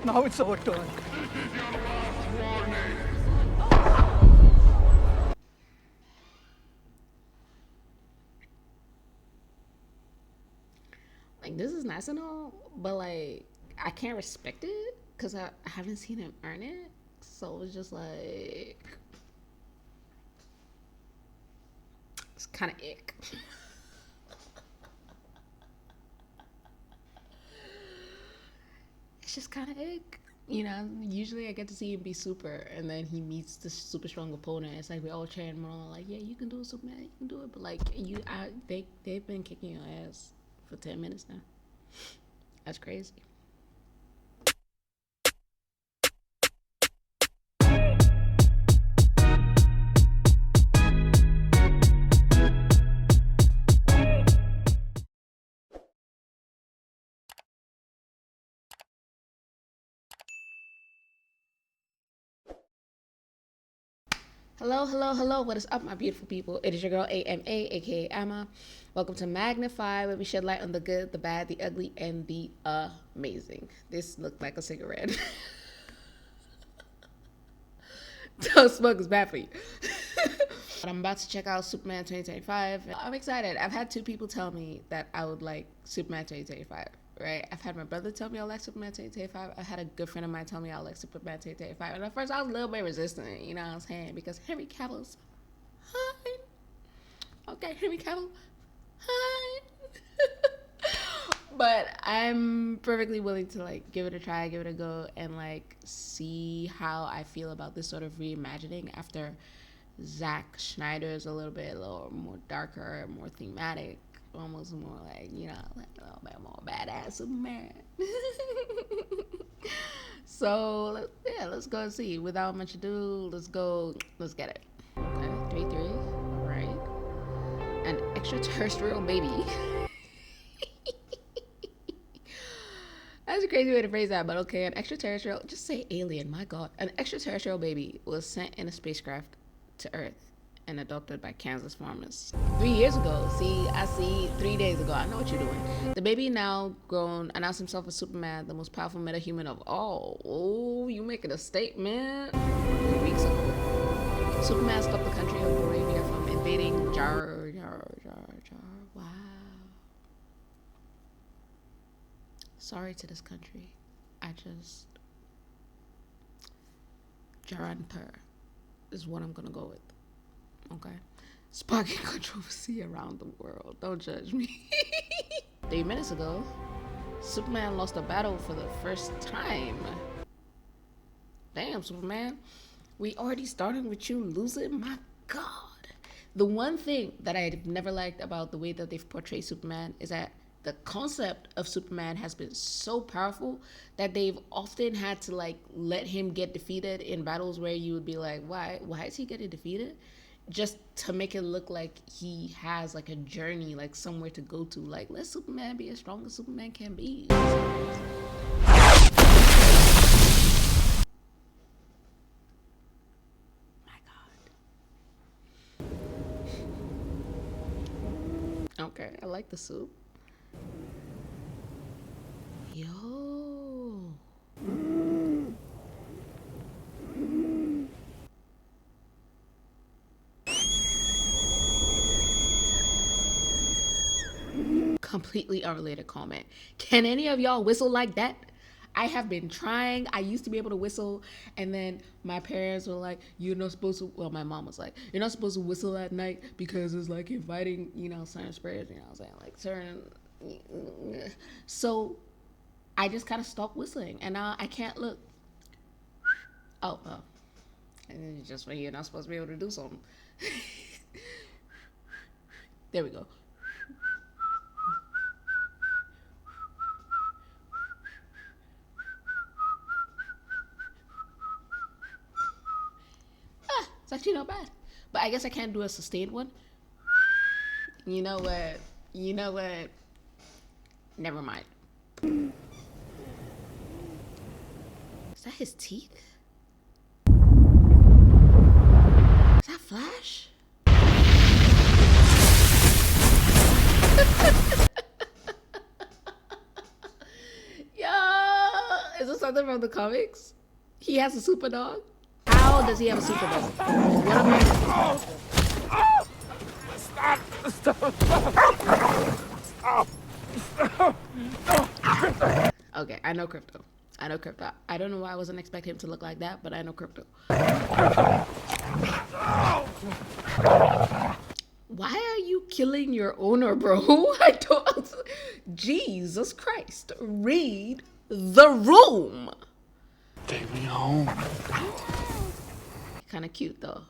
Now it's our turn. Like, this is nice and all, but like, I can't respect it because I haven't seen him earn it. So it's just like, it's kind of ick. It's just kind of ick. You know, usually I get to see him be super, and then he meets this super strong opponent. It's like we all cheering him on, like, yeah, you can do it, Superman, you can do it. But like, they've been kicking your ass for 10 minutes now. That's crazy. Hello, hello, hello. What is up, my beautiful people? It is your girl, AMA, aka Amma. Welcome to Magnify, where we shed light on the good, the bad, the ugly, and the amazing. This looked like a cigarette. Don't smoke is bad for you. But I'm about to check out Superman 2025. I'm excited. I've had two people tell me that I would like Superman 2025. Right? I've had my brother tell me I like Superman 2025. I had a good friend of mine tell me I like Superman 2025. And at first I was a little bit resistant, you know what I'm saying? Because Henry Cavill's fine. Okay, Henry Cavill, fine. But I'm perfectly willing to like give it a try, give it a go, and like see how I feel about this sort of reimagining after Zack Snyder's a little more darker, more thematic, almost more like, you know, like a little bit more badass Superman. So yeah, let's go and see. Without much ado, let's get it. Okay, 3-3, all right. An extraterrestrial baby. That's a crazy way to phrase that, but okay. An extraterrestrial, just say alien, my god. An extraterrestrial baby was sent in a spacecraft to Earth and adopted by Kansas farmers 3 years ago. I see 3 days ago. I know what you're doing. The baby, now grown, announced himself as Superman, the most powerful metahuman of all. Oh, you making a statement. 3 weeks ago, Superman stopped the country of Arabia from invading Jar. Wow. Sorry to this country. Jaranpur is what I'm gonna go with. Okay. Sparking controversy around the world. Don't judge me. 3 minutes ago, Superman lost a battle for the first time. Damn, Superman. We already starting with you losing? My god. The one thing that I've never liked about the way that they've portrayed Superman is that the concept of Superman has been so powerful that they've often had to like let him get defeated in battles where you would be like, why is he getting defeated? Just to make it look like he has like a journey, like somewhere to go to. Like, let Superman be as strong as Superman can be. My god. Okay, I like the soup. Yo. Completely unrelated comment. Can any of y'all whistle like that? I have been trying. I used to be able to whistle, and then my parents were like, "You're not supposed to." Well, my mom was like, "You're not supposed to whistle at night because it's like inviting, you know, certain spirits." You know what I'm saying? Like certain. So I just kind of stopped whistling, and now I can't look. Oh, and it's just when you're not supposed to be able to do something. There we go. It's actually not bad, but I guess I can't do a sustained one. You know what? Never mind. Is that his teeth? Is that Flash? Yo, is this something from from the comics? He has a super dog? How does he have a super dog? What am I missing? Okay, I know Crypto. I know Crypto. I don't know why I wasn't expecting him to look like that, but I know Crypto. Why are you killing your owner, bro? I don't. Jesus Christ. Read the room. Take me home. Kind of cute, though.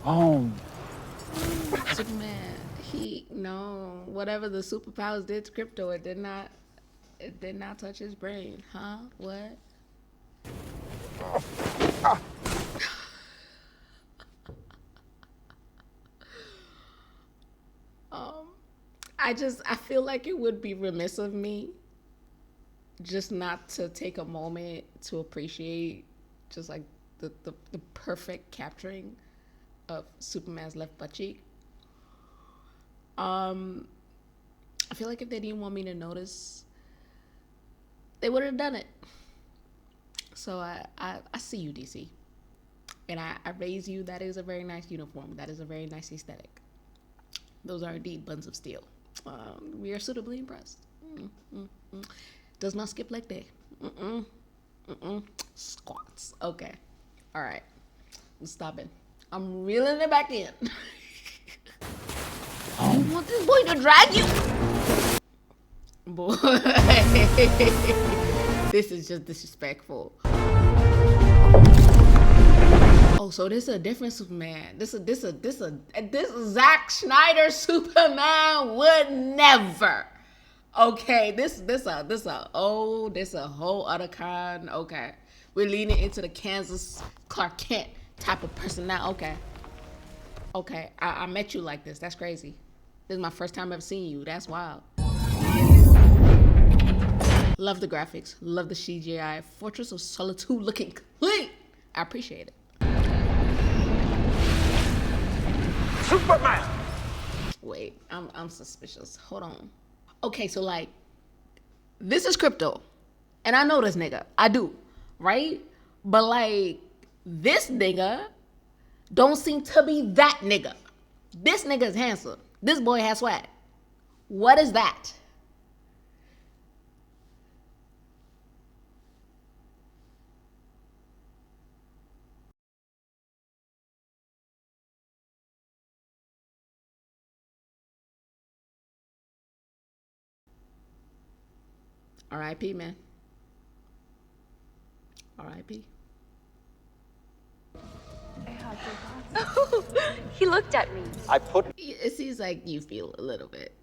Home. Superman. No. Whatever the superpowers did to Crypto, it did not touch his brain. Huh? What? I feel like it would be remiss of me just not to take a moment to appreciate just like the perfect capturing of Superman's left butt cheek. I feel like if they didn't want me to notice, they would have done it. So I see you, DC. And I raise you. That is a very nice uniform. That is a very nice aesthetic. Those are indeed buns of steel. We are suitably impressed. Does not skip leg day. Squats. Okay. All right. I'm stopping. I'm reeling it back in. You want this boy to drag you? Boy. This is just disrespectful. Oh, so this is a different Superman. This Zack Snyder Superman would never. Okay, this a whole other kind. Okay, we're leaning into the Kansas Clark Kent type of person now. Okay, I met you like this. That's crazy. This is my first time ever seeing you. That's wild. Love the graphics. Love the CGI. Fortress of Solitude looking clean. I appreciate it. Superman! Wait, I'm suspicious. Hold on. Okay, so like, this is Crypto. And I know this nigga. I do. Right? But like, this nigga don't seem to be that nigga. This nigga is handsome. This boy has swag. What is that? R.I.P. man. R.I.P. He looked at me. It seems like you feel a little bit.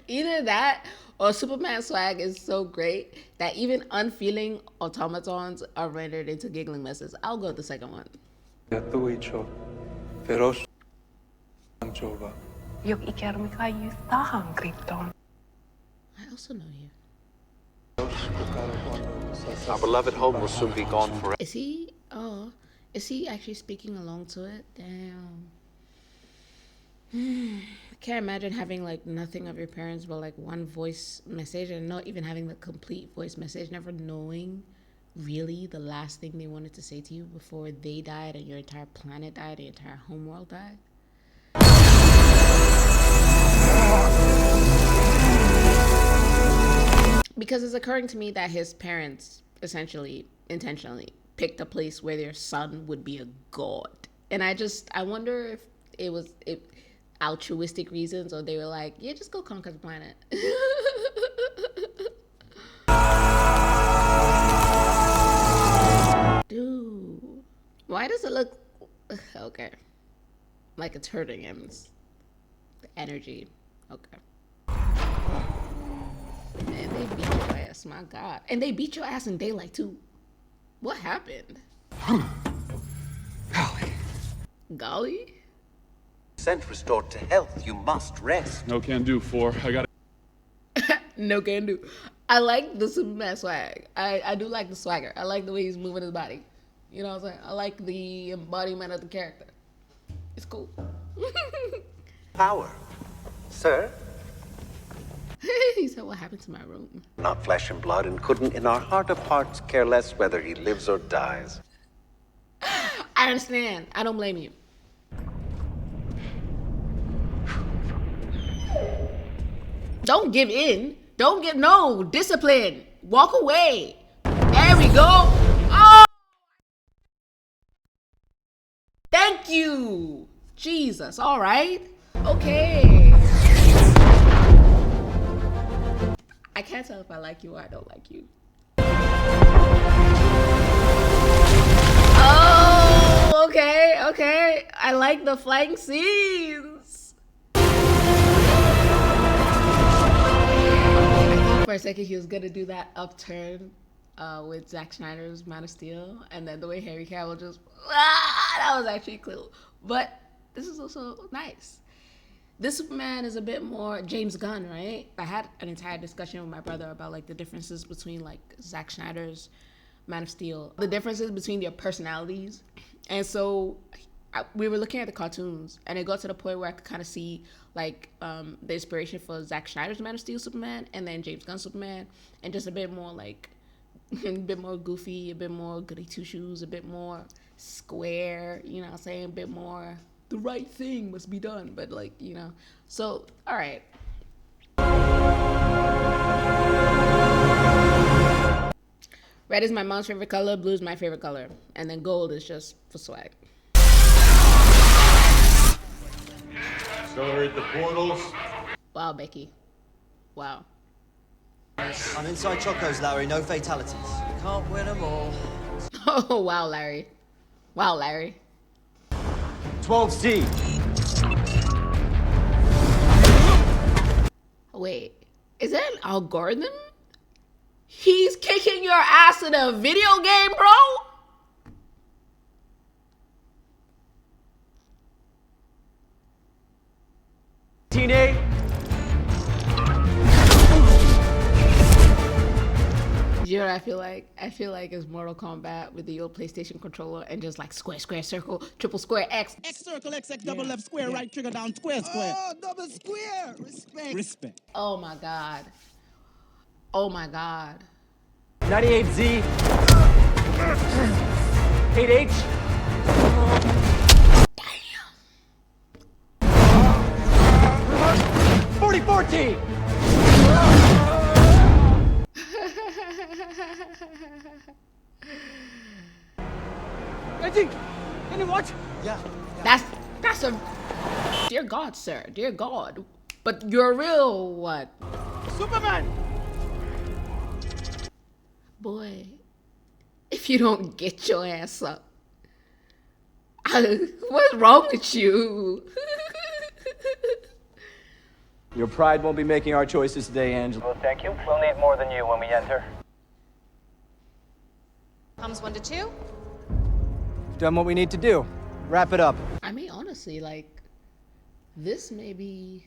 Either that or Superman swag is so great that even unfeeling automatons are rendered into giggling messes. I'll go with the second one. Yok ickmatised tahang krypton. I also know you. Our beloved home will soon be gone forever. Is he? Oh, is he actually speaking along to it? Damn. I can't imagine having like nothing of your parents but like one voice message and not even having the complete voice message, never knowing really the last thing they wanted to say to you before they died and your entire planet died, your entire homeworld died. Because it's occurring to me that his parents essentially intentionally picked a place where their son would be a god. And I wonder if it was altruistic reasons or they were like, yeah, just go conquer the planet. Dude, why does it look okay? Like it's hurting him. It's the energy. Okay. Man, they beat your ass, my God. And they beat your ass in daylight too. What happened? Golly? Scent restored to health, you must rest. No can do, 4. I got No can do. I like the Superman swag. I do like the swagger. I like the way he's moving his body. You know what I'm saying? I like the embodiment of the character. It's cool. Power. Sir? He said, what happened to my room? Not flesh and blood, and couldn't, in our heart of hearts, care less whether he lives or dies. I understand. I don't blame you. Don't give in. Don't give, no, discipline. Walk away. There we go. Oh! Thank you. Jesus, all right. Okay. I can't tell if I like you or I don't like you. Oh, okay, okay. I like the flying scenes. For a second, he was gonna do that upturn with Zack Snyder's Man of Steel, and then the way Henry Cavill just that was actually cool. But this is also nice. This Superman is a bit more James Gunn, right? I had an entire discussion with my brother about like the differences between like Zack Snyder's Man of Steel, the differences between their personalities. And so we were looking at the cartoons, and it got to the point where I could kind of see like the inspiration for Zack Snyder's Man of Steel Superman and then James Gunn Superman, and just a bit more like a bit more goofy, a bit more goody two shoes, a bit more square, you know what I'm saying, a bit more the right thing must be done, but like, you know. So all right, red is my mom's favorite color, blue is my favorite color, and then gold is just for swag. Accelerate the portals. Wow, Becky. Wow. I'm inside Chocos, Larry. No fatalities. Can't win them all. Oh, wow, Larry. Wow, Larry. 12C. Wait, is that an algorithm? He's kicking your ass in a video game, bro? Teenage. You know what I feel like? I feel like it's Mortal Kombat with the old PlayStation controller and just like square, square, circle, triple square, X. X circle, X, double left square, right trigger down, square, square. Oh, double square. Respect. Respect. Oh my God. Oh my God. 98Z. 8H. Damn. 4014. Can you watch? Yeah. That's a, dear God, sir, dear God. But you're real what? Superman. Boy, if you don't get your ass up, what's wrong with you? Your pride won't be making our choices today, Angela. Well, thank you. We'll need more than you when we enter. Comes 1 to 2. We've done what we need to do. Wrap it up. I mean, honestly, like, this may be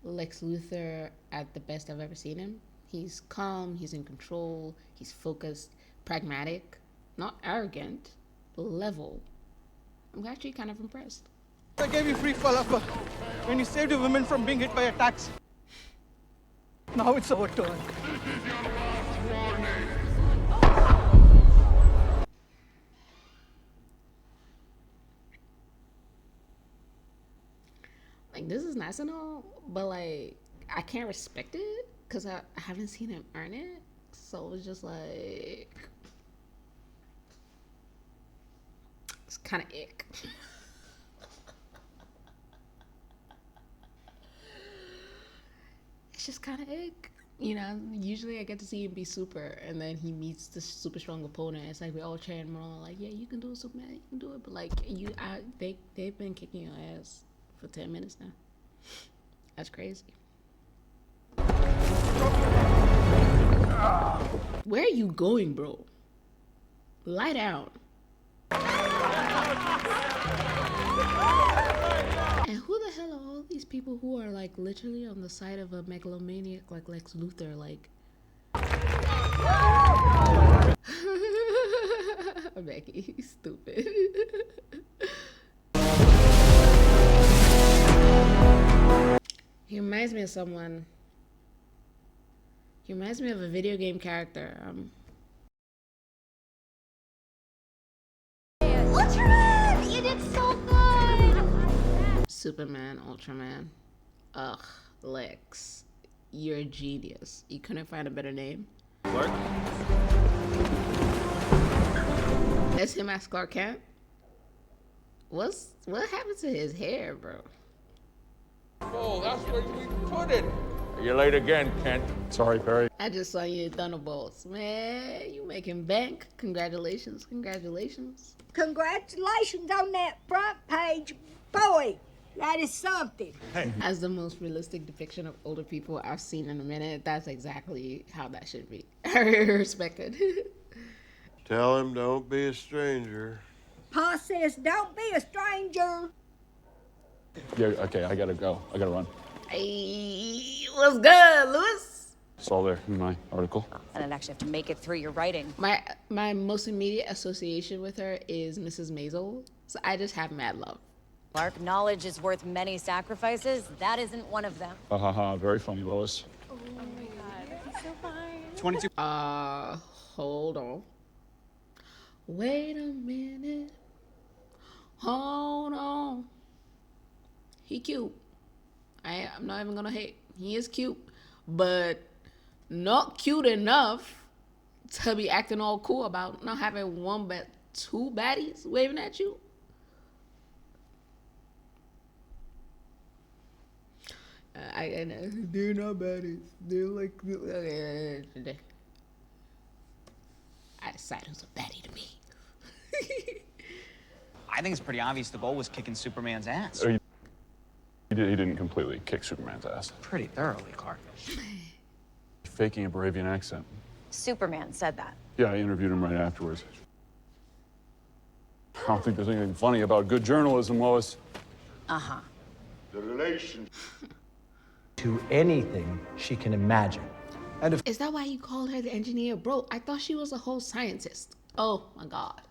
Lex Luthor at the best I've ever seen him. He's calm, he's in control, he's focused, pragmatic, not arrogant, level. I'm actually kind of impressed. I gave you free falafel when you saved the women from being hit by attacks. Now it's our turn. Like, this is nice and all, but like, I can't respect it because I haven't seen him earn it. So it's just like, it's kind of ick. It's just kind of ick. You know, usually I get to see him be super, and then he meets this super strong opponent. It's like we all cheering him on, like, yeah, you can do it, Superman, you can do it. But like, they've been kicking your ass for 10 minutes now. That's crazy. Where are you going, bro? Lie down. And who the hell are all these people who are like literally on the side of a megalomaniac like Lex Luthor? Like, Becky, stupid. He reminds me of someone He reminds me of a video game character. Ultraman! You did so good! Superman, Ultraman. Ugh, Lex. You're a genius. You couldn't find a better name. Clark? That's him as Clark Kent? What happened to his hair, bro? Oh, that's where we put it. You're late again, Kent. Sorry, Perry. I just saw you in Thunderbolts. Man, you making bank. Congratulations, congratulations. Congratulations on that front page. Boy, that is something. As the most realistic depiction of older people I've seen in a minute, that's exactly how that should be. I respect it. Tell him don't be a stranger. Pa says don't be a stranger. Yeah, okay, I gotta go. I gotta run. Hey, what's good, Lewis? It's all there in my article. I didn't actually have to make it through your writing. My most immediate association with her is Mrs. Maisel, so I just have mad love. Clark, knowledge is worth many sacrifices. That isn't one of them. Ha ha ha, very funny, Lois. 22. Hold on. Wait a minute. Hold on. He cute. I'm not even gonna hate. He is cute, but not cute enough to be acting all cool about not having one but two baddies waving at you. I know. They're not baddies. They're like. I decide who's a baddie to me. I think it's pretty obvious the goal was kicking Superman's ass. He didn't completely kick Superman's ass. Pretty thoroughly, Clark. Faking a Baravian accent. Superman said that. Yeah, I interviewed him right afterwards. I don't think there's anything funny about good journalism, Lois. Uh-huh. The relation. To anything she can imagine. And if Is that why you called her the engineer? Bro, I thought she was a whole scientist. Oh my God.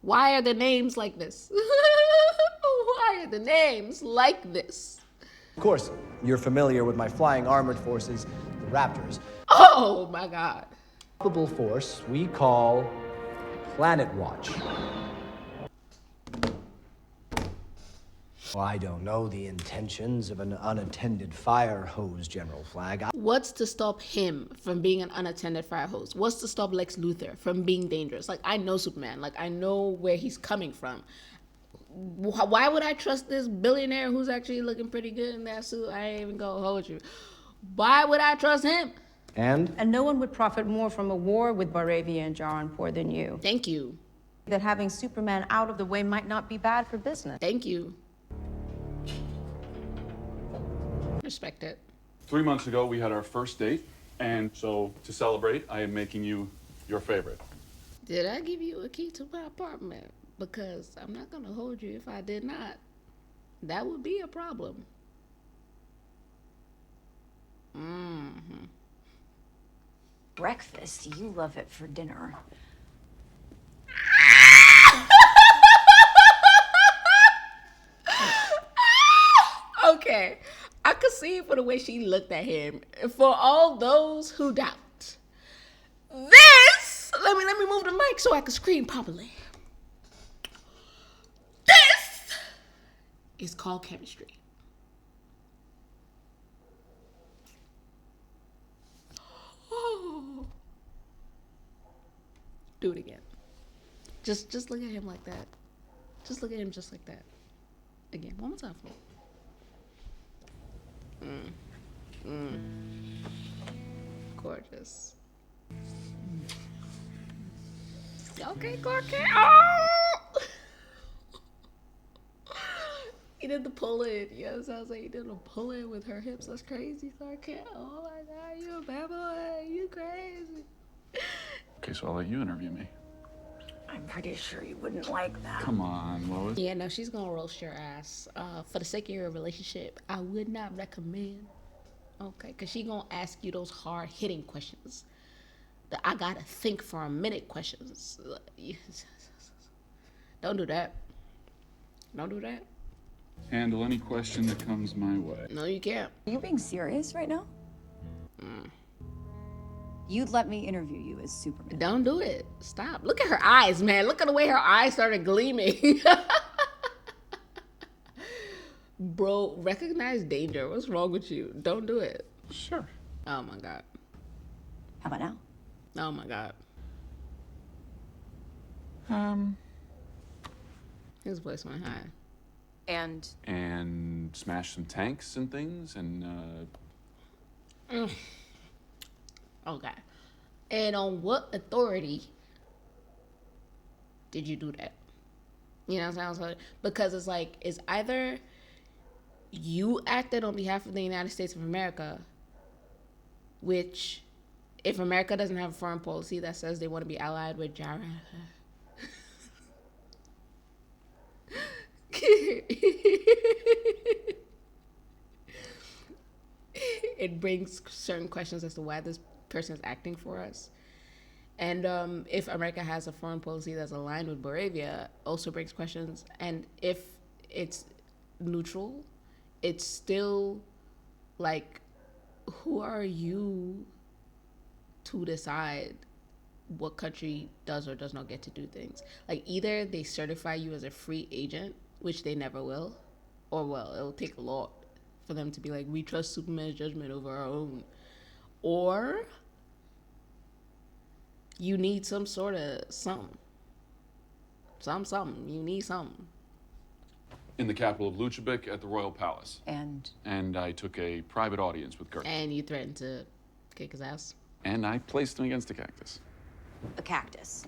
Why are the names like this? Why are the names like this? of course, you're familiar with my flying armored forces, the Raptors. Oh my God. Capable force we call Planet Watch. Well, I don't know the intentions of an unattended fire hose, General Flagg. What's to stop him from being an unattended fire hose? What's to stop Lex Luthor from being dangerous? Like, I know Superman. Like, I know where he's coming from. Why would I trust this billionaire who's actually looking pretty good in that suit? I ain't even gonna hold you. Why would I trust him? And no one would profit more from a war with Baravia and Jaranpur than you. Thank you. That having Superman out of the way might not be bad for business. Thank you. Respect it. 3 months ago, we had our first date, and so to celebrate, I am making you your favorite. Did I give you a key to my apartment? Because I'm not gonna hold you if I did not. That would be a problem. Breakfast, you love it for dinner. Okay, I could see it for the way she looked at him. For all those who doubt, this. Let me move the mic so I can scream properly. This is called chemistry. Oh. Do it again. Just look at him like that. Just look at him just like that. Again, one more time for me. Gorgeous. Okay, Clark Kent. Oh! He did the pull in. Yes, I was like, he did a pull in with her hips. That's crazy, Clark Kent. Oh my God, you a bad boy. You crazy. Okay, so I'll let you interview me. I'm pretty sure you wouldn't like that. Come on, Lois. Yeah, no, she's gonna roast your ass. For the sake of your relationship, I would not recommend. Okay, because she gonna ask you those hard-hitting questions. The I gotta think for a minute questions. Don't do that. Don't do that. Handle any question that comes my way. No, you can't. Are you being serious right now? You'd let me interview you as Superman. Don't do it. Stop. Look at her eyes, man. Look at the way her eyes started gleaming. Bro, recognize danger. What's wrong with you? Don't do it. Sure. Oh my God. How about now? Oh my God. His voice went high. And smash some tanks and things and Okay. And on what authority did you do that? You know what I'm saying? Because it's like, it's either you acted on behalf of the United States of America, which, if America doesn't have a foreign policy that says they want to be allied with Jared, it brings certain questions as to why this person is acting for us. And if America has a foreign policy that's aligned with Moravia, also brings questions. And if it's neutral, it's still like, who are you to decide what country does or does not get to do things? Like, either they certify you as a free agent, which they never will, or, well, it'll take a lot for them to be like, we trust Superman's judgment over our own. Or you need some sort of something. You need something. in the capital of Luchevik at the Royal Palace. And I took a private audience with Kurt. And you threatened to kick his ass. And I placed him against a cactus. a cactus.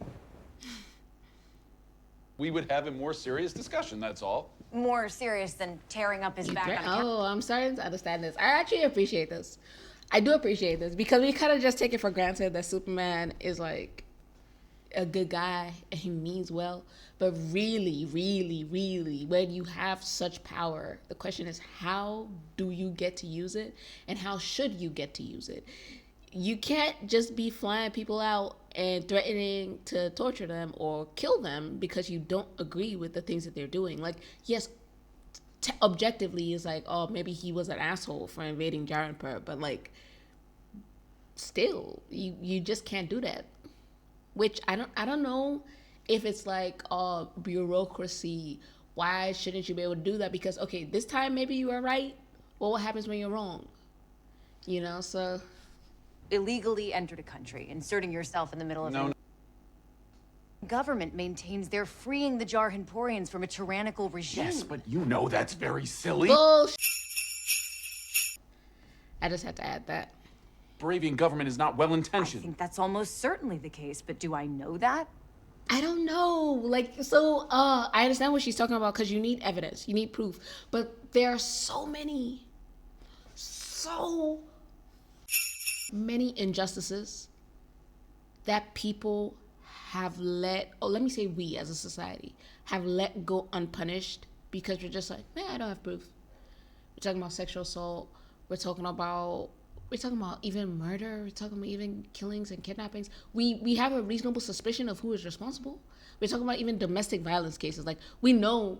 We would have a more serious discussion, that's all. More serious than tearing up his back on a cactus. Oh, I'm starting to understand this. I actually appreciate this. I do appreciate this because we kind of just take it for granted that Superman is like a good guy and he means well. But really, really, really, when you have such power, the question is, how do you get to use it? And how should you get to use it? You can't just be flying people out and threatening to torture them or kill them because you don't agree with the things that they're doing. Like, yes, objectively, it's like, oh, maybe he was an asshole for invading Jaranpur, but like, still, you just can't do that. Which I don't know if it's like bureaucracy. Why shouldn't you be able to do that? Because okay, this time maybe you are right. Well, what happens when you're wrong? You know, so Illegally entered a country, inserting yourself in the middle of it. Government maintains they're freeing the Jarhanporians from a tyrannical regime. Yes, but you know that's very silly. Bullshit. I just had to add that. Moravian government is not well-intentioned. I think that's almost certainly the case, but do I know that? I don't know. Like, so, I understand what she's talking about because you need evidence, you need proof. But there are so many injustices that people have let me say we as a society have let go unpunished because we're just like, man, I don't have proof. We're talking about sexual assault. We're talking about even murder. We're talking about even killings and kidnappings. We have a reasonable suspicion of who is responsible. We're talking about even domestic violence cases. Like, we know,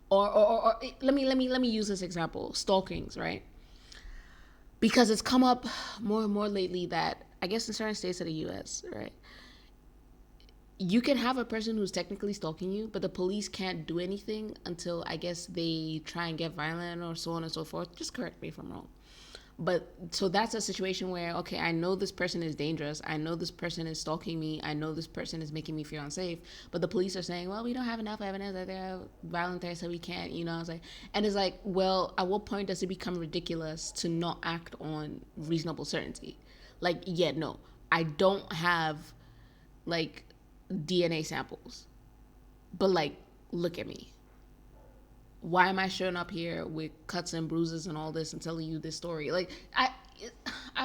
or let me use this example: stalkings, right? Because it's come up more and more lately that I guess in certain states of the U.S., right, you can have a person who's technically stalking you, but the police can't do anything until I guess they try and get violent or so on and so forth. Just correct me if I'm wrong. But so that's a situation where, okay, I know this person is dangerous. I know this person is stalking me. I know this person is making me feel unsafe. But the police are saying, well, we don't have enough evidence that they're violent there, so we can't, you know. I was like, and it's like, well, at what point does it become ridiculous to not act on reasonable certainty? Like, yeah, no, I don't have like DNA samples, but like, look at me. Why am I showing up here with cuts and bruises and all this and telling you this story? Like, I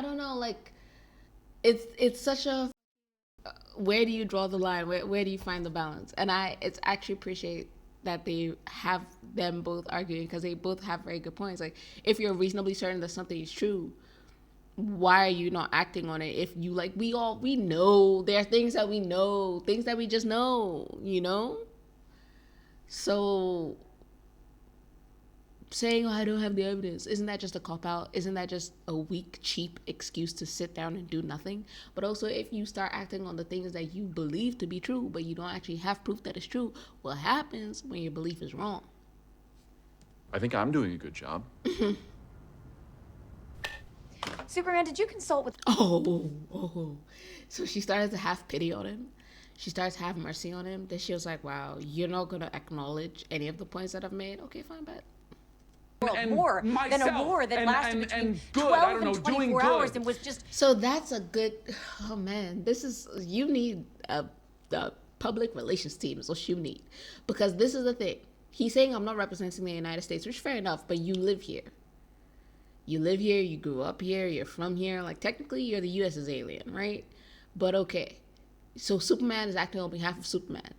don't know, like, it's such a, where do you draw the line? Where do you find the balance? And it's actually appreciate that they have them both arguing because they both have very good points. Like, if you're reasonably certain that something is true, why are you not acting on it? If you, like, we know, there are things that we know, things that we just know, you know? So saying, oh, I don't have the evidence, isn't that just a cop-out? Isn't that just a weak, cheap excuse to sit down and do nothing? But also, if you start acting on the things that you believe to be true, but you don't actually have proof that it's true, what happens when your belief is wrong? I think I'm doing a good job. Superman, did you consult with... Oh. So she started to have pity on him. She starts to have mercy on him. Then she was like, wow, you're not going to acknowledge any of the points that I've made? Okay, fine, bet. War than a war that lasted between 12 and 24 hours and was just... So that's a good... Oh, man. This is... You need a public relations team is what you need. Because this is the thing. He's saying, I'm not representing the United States, which fair enough, but you live here. You live here, you grew up here, you're from here. Like, technically, you're the U.S.'s alien, right? But okay. So Superman is acting on behalf of Superman.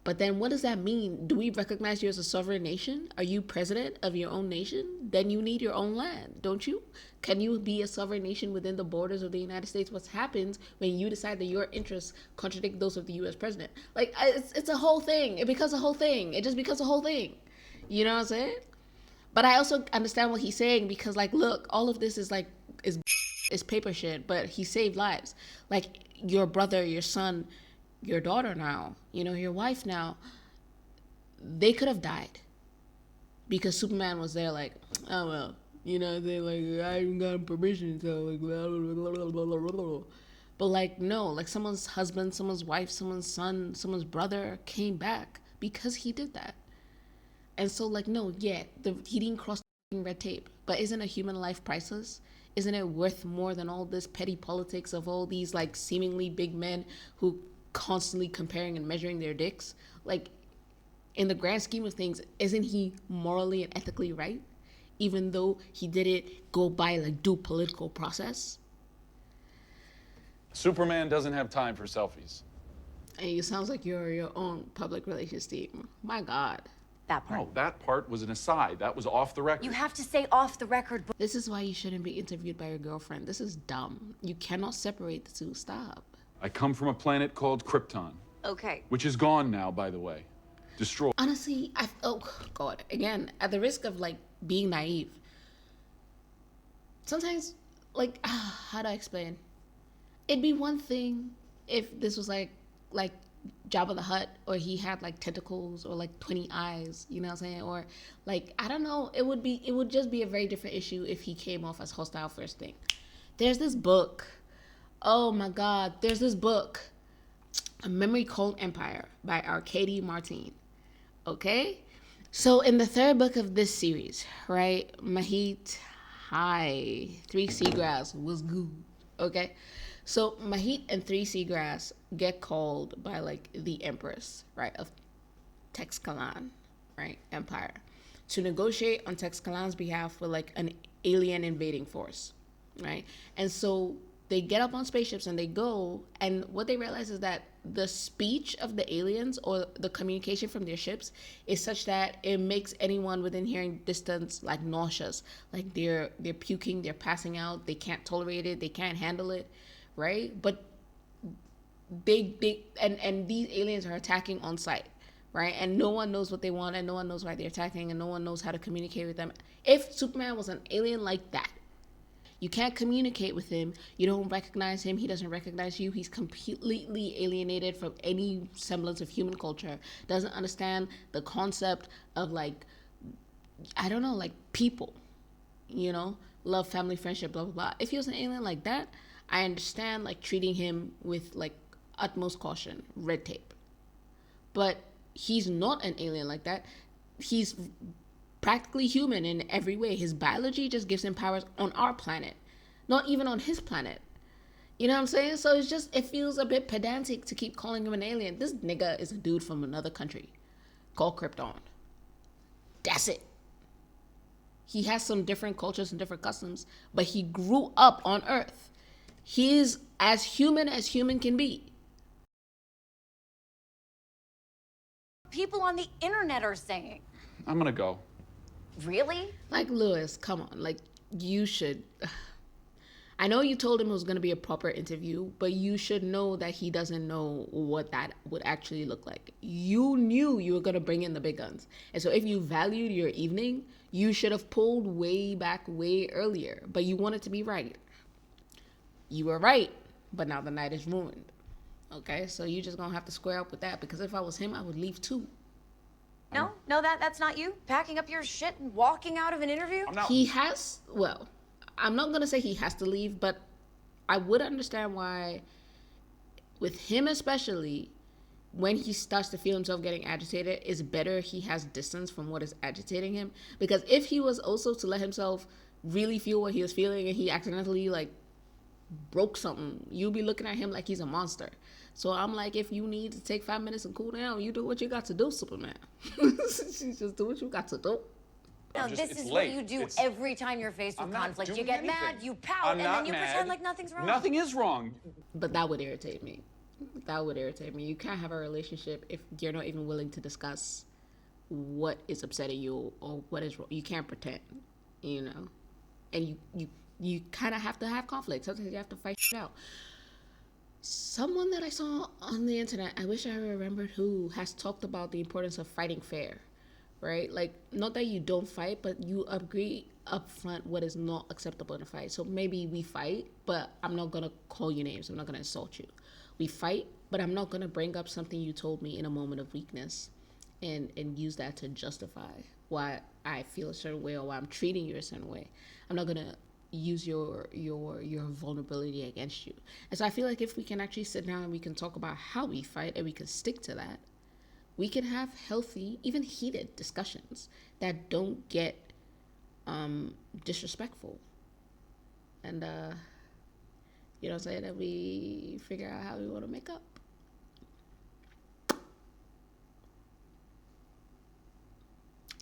But then what does that mean? Do we recognize you as a sovereign nation? Are you president of your own nation? Then you need your own land, don't you? Can you be a sovereign nation within the borders of the United States? What happens when you decide that your interests contradict those of the U.S. president? Like, it's a whole thing. It becomes a whole thing. It just becomes a whole thing. You know what I'm saying? But I also understand what he's saying because, like, look, all of this is like, is paper shit, but he saved lives. Like, your brother, your son, your daughter now, you know, your wife now, they could have died because Superman was there like, oh, well, you know, they like, I even got permission, so like, blah, blah, blah, blah, blah, blah. But like, no, like someone's husband, someone's wife, someone's son, someone's brother came back because he did that. And so like, no, yeah, he didn't cross the red tape, but isn't a human life priceless? Isn't it worth more than all this petty politics of all these like seemingly big men who constantly comparing and measuring their dicks? Like, in the grand scheme of things, isn't he morally and ethically right? Even though he didn't go by like due political process? Superman doesn't have time for selfies. And it sounds like you're your own public relations team. My God. That part. No, that part was an aside. That was off the record. You have to say off the record. This is why you shouldn't be interviewed by your girlfriend. This is dumb. You cannot separate the two. Stop. I come from a planet called Krypton. Okay. Which is gone now, by the way. Destroyed. Honestly, oh God, again, at the risk of like being naive, sometimes, like, how do I explain? It'd be one thing if this was like Jabba the Hutt, or he had like tentacles or like 20 eyes, you know what I'm saying? Or like, I don't know, it would just be a very different issue if he came off as hostile first thing. There's this book. Oh my God, there's this book, A Memory Called Empire by Arkady Martin. Okay? So in the third book of this series, right, Mahit, hi, 3 Seagrass was good. Okay? So Mahit and 3 Seagrass get called by like the Empress, right, of Texcalan, right, Empire, to negotiate on Texcalan's behalf with like an alien invading force, right? And so they get up on spaceships and they go, and what they realize is that the speech of the aliens or the communication from their ships is such that it makes anyone within hearing distance like nauseous, like they're puking, they're passing out, they can't tolerate it, they can't handle it, right? But and these aliens are attacking on sight, right? And no one knows what they want, and no one knows why they're attacking, and no one knows how to communicate with them. If Superman was an alien like that, you can't communicate with him, you don't recognize him, he doesn't recognize you, he's completely alienated from any semblance of human culture, doesn't understand the concept of like, I don't know, like people, you know, love, family, friendship, blah, blah, blah. If he was an alien like that, I understand like treating him with like utmost caution, red tape. But he's not an alien like that. He's practically human in every way. His biology just gives him powers on our planet, not even on his planet. You know what I'm saying? So it's just, it feels a bit pedantic to keep calling him an alien. This nigga is a dude from another country called Krypton. That's it. He has some different cultures and different customs, but he grew up on Earth. He is as human can be. People on the internet are saying. I'm gonna go. Really? Like, Lewis, come on. Like, you should. I know you told him it was going to be a proper interview, but you should know that he doesn't know what that would actually look like. You knew you were going to bring in the big guns. And so if you valued your evening, you should have pulled way back way earlier, but you wanted to be right. You were right, but now the night is ruined. Okay, so you just going to have to square up with that, because if I was him, I would leave too. No, that's not you. Packing up your shit and walking out of an interview? He has, well, I'm not going to say he has to leave, but I would understand why, with him especially, when he starts to feel himself getting agitated, it's better he has distance from what is agitating him. Because if he was also to let himself really feel what he was feeling and he accidentally like broke something, you'll be looking at him like he's a monster. So I'm like, if you need to take 5 minutes and cool down, you do what you got to do, Superman. Just do what you got to do. No, this is what you do every time you're faced with conflict. You get mad, you pout, and then you pretend like nothing's wrong. Nothing is wrong. But that would irritate me. That would irritate me. You can't have a relationship if you're not even willing to discuss what is upsetting you or what is wrong. You can't pretend, you know? And you kind of have to have conflict. Sometimes you have to fight it out. Someone that I saw on the internet, I wish I remembered who, has talked about the importance of fighting fair, right? Like, not that you don't fight, but you agree up front what is not acceptable in a fight. So maybe we fight, but I'm not going to call you names. I'm not going to insult you. We fight, but I'm not going to bring up something you told me in a moment of weakness and use that to justify why I feel a certain way or why I'm treating you a certain way. I'm not going to use your vulnerability against you. And so I feel like if we can actually sit down and we can talk about how we fight and we can stick to that, we can have healthy, even heated discussions that don't get disrespectful. And you know what I'm saying, that we figure out how we want to make up.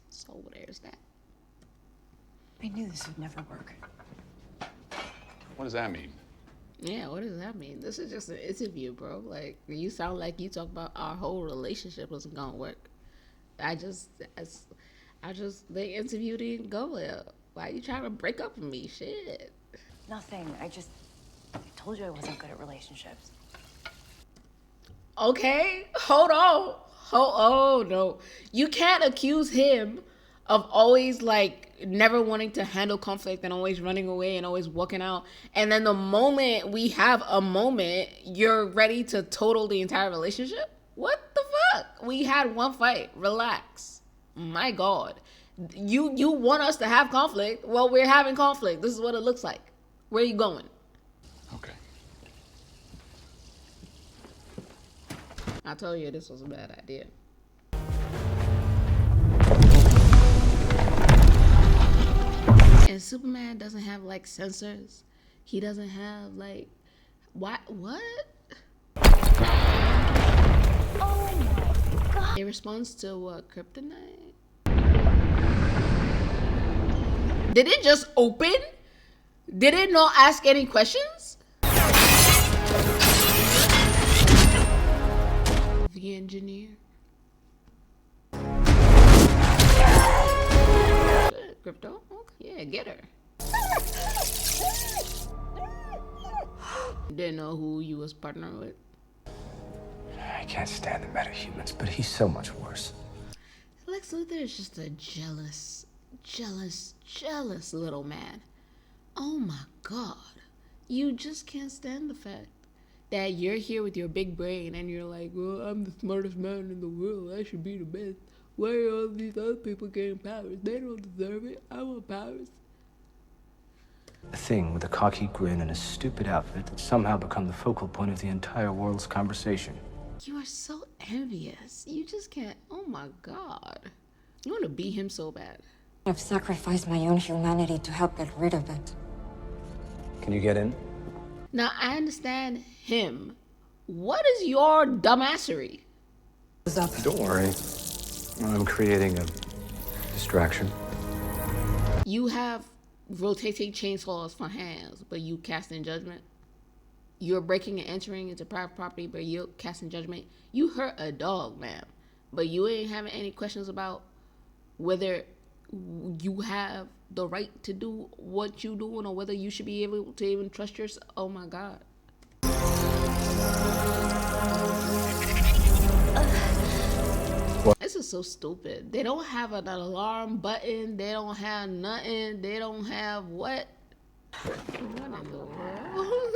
So there's that. I knew this would never work. What does that mean? Yeah, what does that mean? This is just an interview, bro. Like, you sound like you talk about our whole relationship wasn't gonna work. The interview didn't go well. Why are you trying to break up with me? Shit. Nothing. I told you I wasn't good at relationships. Okay, hold on. Oh, no. You can't accuse him of always, like, never wanting to handle conflict and always running away and always walking out. And then the moment we have a moment, you're ready to total the entire relationship? What the fuck? We had one fight. Relax. My God. You want us to have conflict? Well, we're having conflict. This is what it looks like. Where are you going? Okay. I told you this was a bad idea. And Superman doesn't have like sensors. He doesn't have like what? Oh my God. It responds to what? Kryptonite? Did it just open? Did it not ask any questions? The engineer. Crypto? Okay, yeah, get her. Didn't know who you was partnering with. I can't stand the metahumans, but he's so much worse. Lex Luthor is just a jealous little man. Oh my God. You just can't stand the fact that you're here with your big brain and you're like, well, I'm the smartest man in the world. I should be the best. Why are all these other people getting powers? They don't deserve it. I want powers. A thing with a cocky grin and a stupid outfit that's somehow become the focal point of the entire world's conversation. You are so envious. You just can't. Oh my God. You want to beat him so bad. I've sacrificed my own humanity to help get rid of it. Can you get in? Now, I understand him. What is your dumbassery? Don't worry. I'm creating a distraction. You have rotating chainsaws for hands, but you casting judgment. You're breaking and entering into private property, but you're casting judgment. You hurt a dog, ma'am, but you ain't having any questions about whether you have the right to do what you doing, or whether you should be able to even trust yourself. Oh my God. This is so stupid. They don't have an alarm button. They don't have nothing. They don't have what? What in the world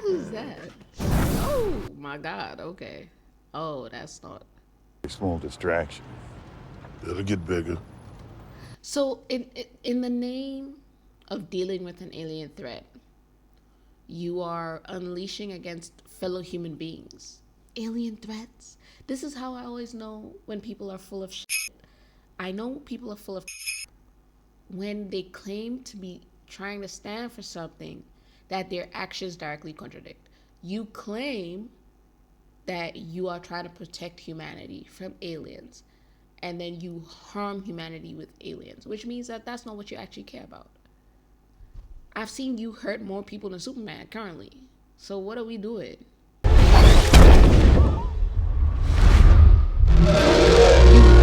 is that? Oh my God. Okay. Oh, that's not. A small distraction. It'll get bigger. So, in the name of dealing with an alien threat, you are unleashing against fellow human beings alien threats. This is how I always know when people are full of shit. I know people are full of shit when they claim to be trying to stand for something that their actions directly contradict. You claim that you are trying to protect humanity from aliens, and then you harm humanity with aliens, which means that that's not what you actually care about. I've seen you hurt more people than Superman currently. So what are we doing?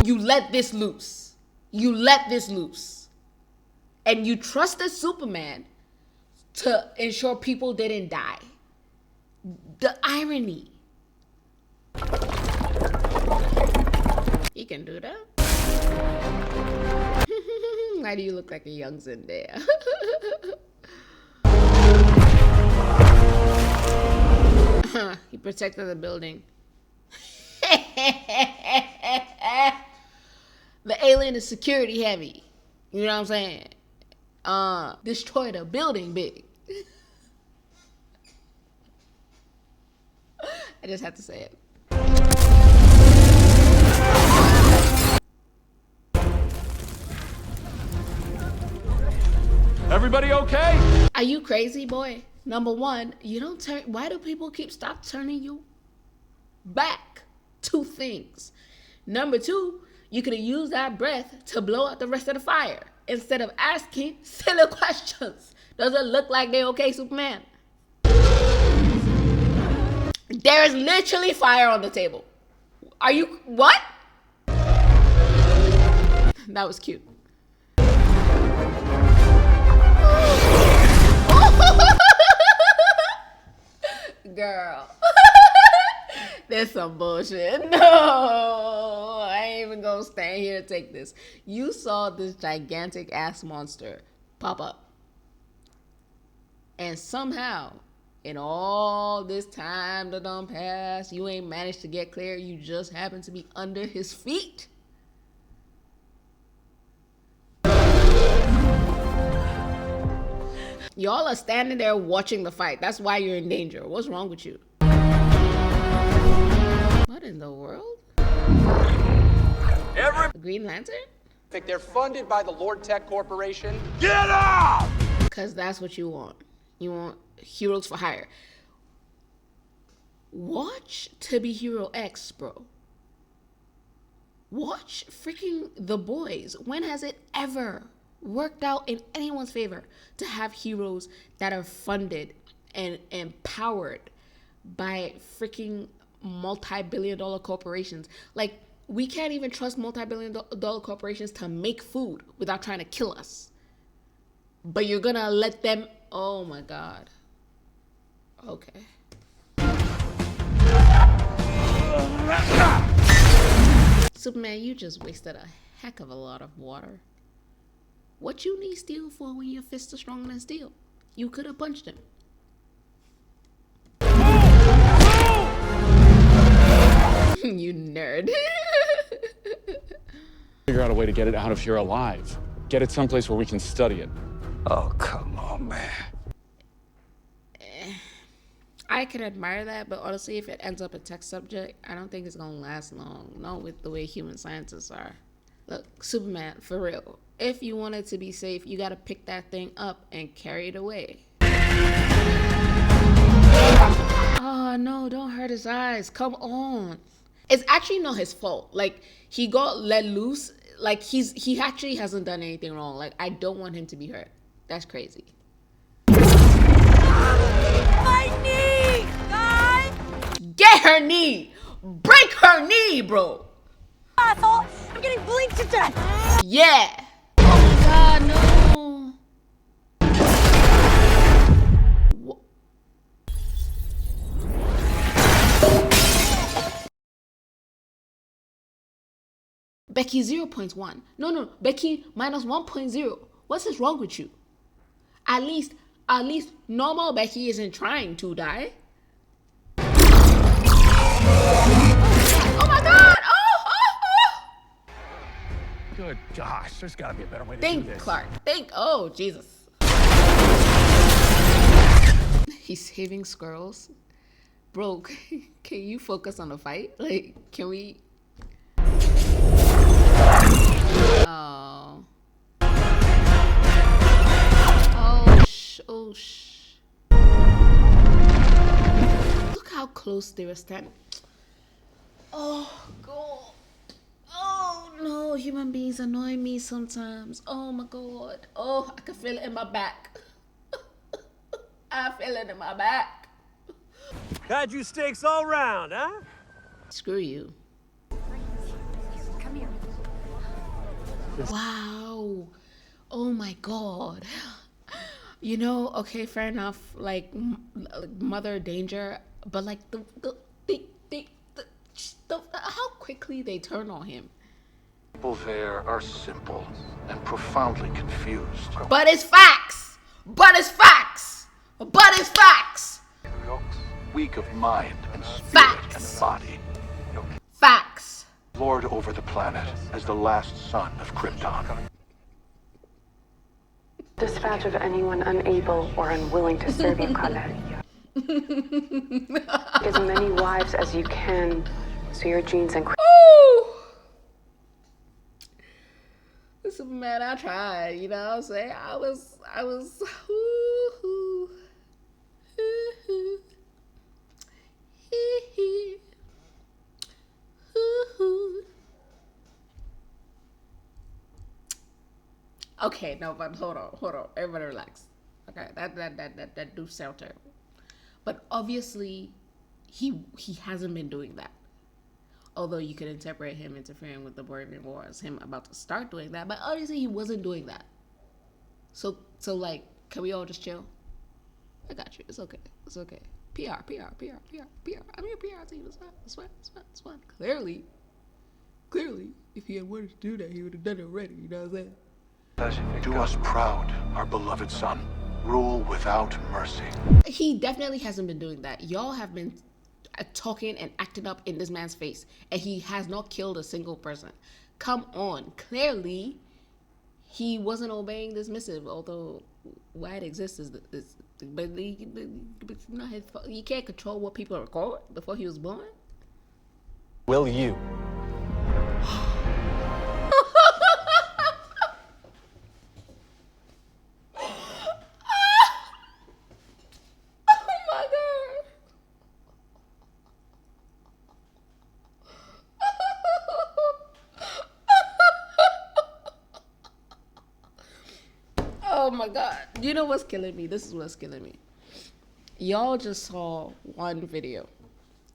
You let this loose. You let this loose. And you trusted Superman to ensure people didn't die. The irony. He can do that. Why do you look like a young Zendaya? He protected the building. The alien is security heavy. You know what I'm saying? Destroyed a building big. I just had to say it. Everybody okay? Are you crazy, boy? Number one, you don't turn. Why do people stop turning you back? Two things. Number two, you could have used that breath to blow out the rest of the fire instead of asking silly questions. Does it look like they're okay, Superman? There is literally fire on the table. Are you what? That was cute. Girl. There's some bullshit. No, I ain't even gonna stand here and take this. You saw this gigantic ass monster pop up. And somehow, in all this time that done passed, you ain't managed to get clear. You just happen to be under his feet. Y'all are standing there watching the fight. That's why you're in danger. What's wrong with you? What in the world? Green Lantern? They're funded by the Lord Tech Corporation. Get up! Because that's what you want. You want heroes for hire. Watch To Be Hero X, bro. Watch freaking The Boys. When has it ever worked out in anyone's favor to have heroes that are funded and empowered by freaking multi-billion-dollar corporations? Like, we can't even trust multi-billion-dollar corporations to make food without trying to kill us. But you're gonna let them... Oh my God. Okay. Superman, you just wasted a heck of a lot of water. What you need steel for when your fists are stronger than steel? You could have punched him. You nerd. Figure out a way to get it out of here alive. Get it someplace where we can study it. Oh, come on, man. I can admire that, but honestly, if it ends up a tech subject, I don't think it's gonna last long. Not with the way human scientists are. Look, Superman, for real. If you want it to be safe, you gotta pick that thing up and carry it away. Oh no, don't hurt his eyes. Come on. It's actually not his fault. Like, he got let loose. Like, he actually hasn't done anything wrong. Like, I don't want him to be hurt. That's crazy. My knee, guys! Get her knee! Break her knee, bro! I thought I'm getting bleached to death! Yeah! Oh my God, no! Becky 0.1. No, Becky minus 1.0. What's wrong with you? At least normal Becky isn't trying to die. Oh my god! Oh! Good gosh, there's gotta be a better way to do Think, this. Clark. Think. Oh, Jesus. He's saving squirrels. Bro, can you focus on the fight? Like, can we... Oh. Oh, Look how close they were standing. Oh, God. Oh, no. Human beings annoy me sometimes. Oh, my God. Oh, I can feel it in my back. I feel it in my back. Had you steaks all round, huh? Screw you. Come here. Wow. Oh my God. You know, okay, fair enough. Like mother danger, but like the how quickly they turn on him. People there are simple and profoundly confused. But it's facts. But it's facts. But it's facts. Weak of mind and spirit Facts. and body. Facts. Lord over the planet as the last son of Krypton. Dispatch of anyone unable or unwilling to serve you, Khaled. As many wives as you can, so your genes and... Ooh. Superman, I tried, you know what I'm saying? I was ooh. Okay, no, but hold on. Everybody relax. Okay, that do sound terrible. But obviously, he hasn't been doing that. Although you could interpret him interfering with the Bolivian War as him about to start doing that, but obviously he wasn't doing that. So like, can we all just chill? I got you. It's okay. PR. I'm your PR team. It's fine. Clearly, if he had wanted to do that, he would have done it already. You know what I'm saying? Do us proud, our beloved son. Rule without mercy. He definitely hasn't been doing that. Y'all have been talking and acting up in this man's face, and he has not killed a single person. Come on. Clearly, he wasn't obeying this missive, although why it exists is but it's not his fault. You can't control what people record before he was born. Will you? Oh my God. You know what's killing me? This is what's killing me. Y'all just saw one video.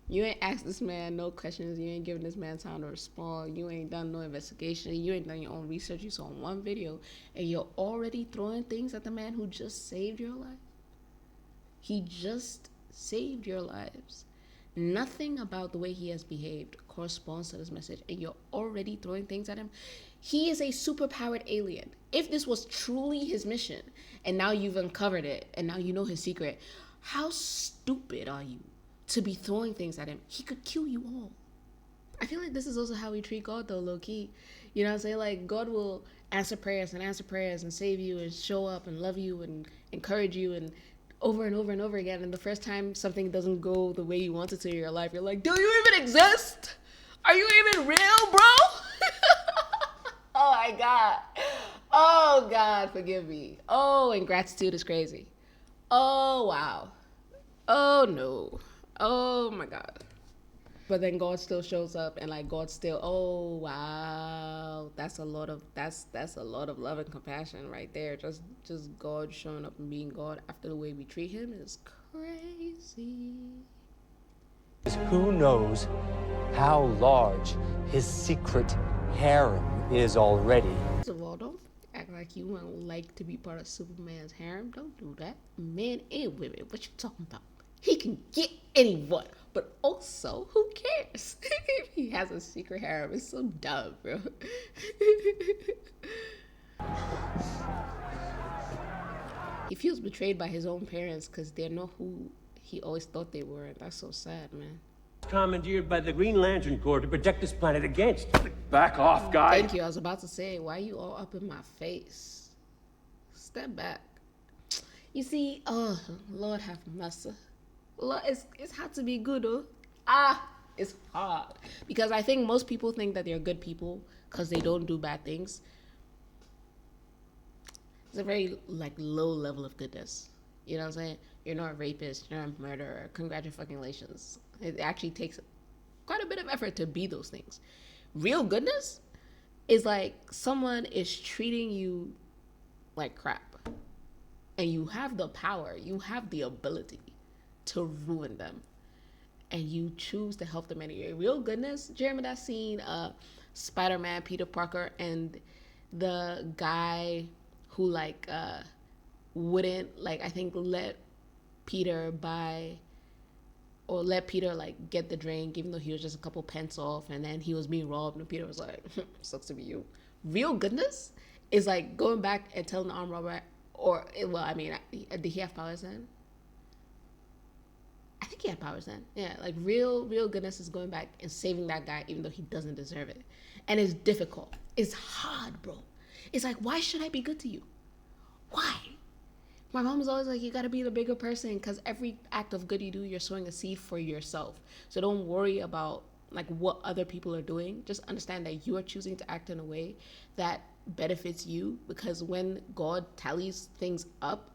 You ain't asked this man no questions. You ain't giving this man time to respond. You ain't done no investigation. You ain't done your own research. You saw one video and you're already throwing things at the man who just saved your life. He just saved your lives. Nothing about the way he has behaved corresponds to this message, and you're already throwing things at him. He is a superpowered alien. If this was truly his mission, and now you've uncovered it, and now you know his secret, how stupid are you to be throwing things at him? He could kill you all. I feel like this is also how we treat God, though, low-key. You know what I'm saying? Like, God will answer prayers and save you and show up and love you and encourage you and over and over and over again. And the first time something doesn't go the way you want it to in your life, you're like, do you even exist? Are you even real, bro? Oh my God. Oh God, forgive me. Oh, and gratitude is crazy. Oh wow. Oh no. Oh my God. But then God still shows up, and like God still, oh wow, that's a lot of love and compassion right there. Just God showing up and being God after the way we treat him is crazy. Who knows how large his secret harem is already? First of all, don't act like you wouldn't like to be part of Superman's harem. Don't do that. Men and women, what you talking about? He can get anyone. But also, who cares? He has a secret harem. It's so dumb, bro. He feels betrayed by his own parents because they're not who he always thought they were, and that's so sad, man. Commandeered by the Green Lantern Corps to protect this planet against. Back off, guy. Thank you. I was about to say, why are you all up in my face? Step back. You see, oh, Lord have mercy. Lord, it's hard to be good, oh. It's hard. Because I think most people think that they're good people because they don't do bad things. It's a very, like, low level of goodness. You know what I'm saying? You're not a rapist. You're not a murderer. Congratulations. It actually takes quite a bit of effort to be those things. Real goodness is like someone is treating you like crap. And you have the power. You have the ability to ruin them. And you choose to help them anyway. Real goodness. Do you remember that scene, Spider-Man, Peter Parker, and the guy who, like, wouldn't, like, I think let Peter buy, or let Peter, like, get the drink, even though he was just a couple pence off, and then he was being robbed, and Peter was like, sucks to be you. Real goodness is, like, going back and telling the armed robber, or, well, I mean, did he have powers then? I think he had powers then. Yeah, like, real goodness is going back and saving that guy, even though he doesn't deserve it. And it's difficult. It's hard, bro. It's like, why should I be good to you? Why? My mom was always like, you gotta be the bigger person, because every act of good you do, you're sowing a seed for yourself. So don't worry about, like, what other people are doing. Just understand that you are choosing to act in a way that benefits you, because when God tallies things up,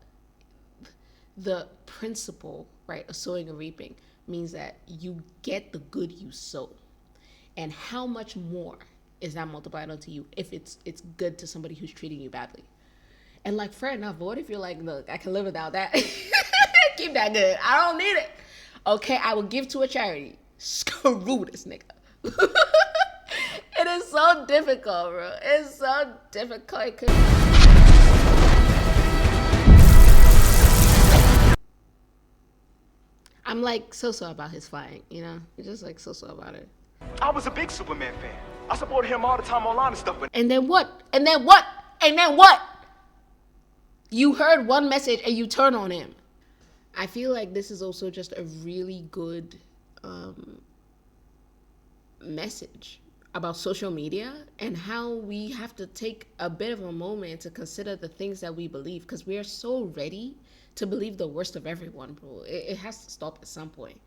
the principle, right, of sowing and reaping means that you get the good you sow. And how much more is that multiplied onto you if it's good to somebody who's treating you badly? And, like, fair enough, but what if you're like, look, I can live without that. Keep that good. I don't need it. Okay, I will give to a charity. Screw this nigga. It is so difficult, bro. It's so difficult. I'm, like, so about his fighting, you know? You're just, like, so about it. I was a big Superman fan. I supported him all the time online and stuff, but... And then what? And then what? And then what? You heard one message and you turn on him. I feel like this is also just a really good message about social media and how we have to take a bit of a moment to consider the things that we believe, because we are so ready to believe the worst of everyone, bro. It has to stop at some point.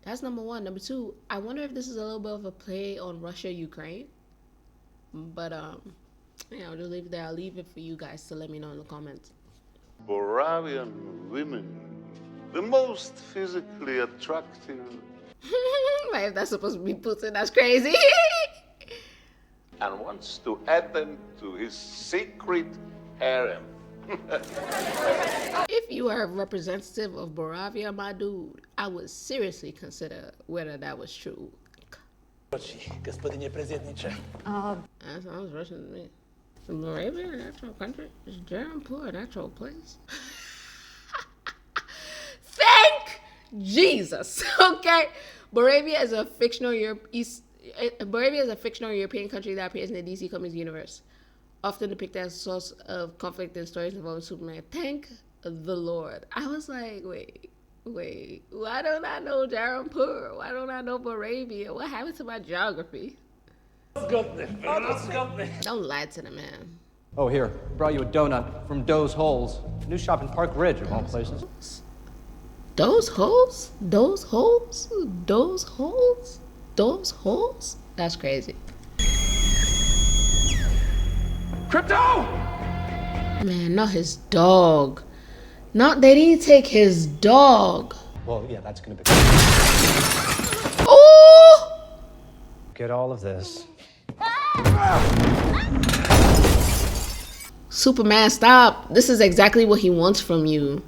That's number one. Number two, I wonder if this is a little bit of a play on Russia, Ukraine. But yeah, I'll just leave it there. I'll leave it for you guys to let me know in the comments. Boravian women, the most physically attractive. If that's supposed to be Putin, that's crazy. And wants to add them to his secret harem. If you are a representative of Boravia, my dude, I would seriously consider whether that was true. That sounds Russian to me. Moravia, an actual country? Is Jaranpur an actual place? Thank Jesus. Okay, Moravia is a fictional European country that appears in the DC Comics universe, often depicted as a source of conflict in stories involving Superman. Thank the Lord. I was like, wait. Why don't I know Jaranpur? Why don't I know Moravia? What happened to my geography? Don't lie to the man. Oh, here. Brought you a donut from Doe's Holes. New shop in Park Ridge, of all places. Those holes? Those holes? Those holes? Those holes? That's crazy. Crypto! Man, not his dog. They didn't take his dog. Well, yeah, that's gonna be... Oh! Get all of this. Superman, stop. This is exactly what he wants from you.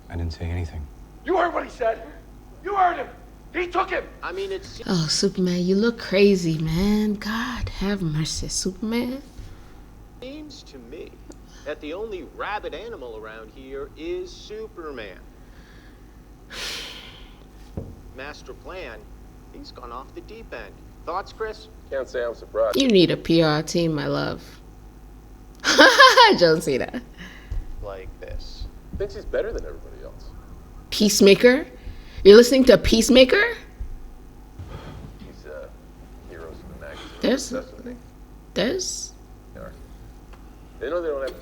I didn't say anything. You heard what he said. You heard him. He took him. I mean, it's... Oh, Superman, you look crazy, man. God have mercy, Superman. Seems to me that the only rabid animal around here is Superman. master plan, he's gone off the deep end. Thoughts, Chris? Can't say I'm surprised. You need a PR team, my love. John Cena. Like this. Thinks he's better than everybody else. Peacemaker? You're listening to Peacemaker? He's heroes in the magazine. There's They know they don't have.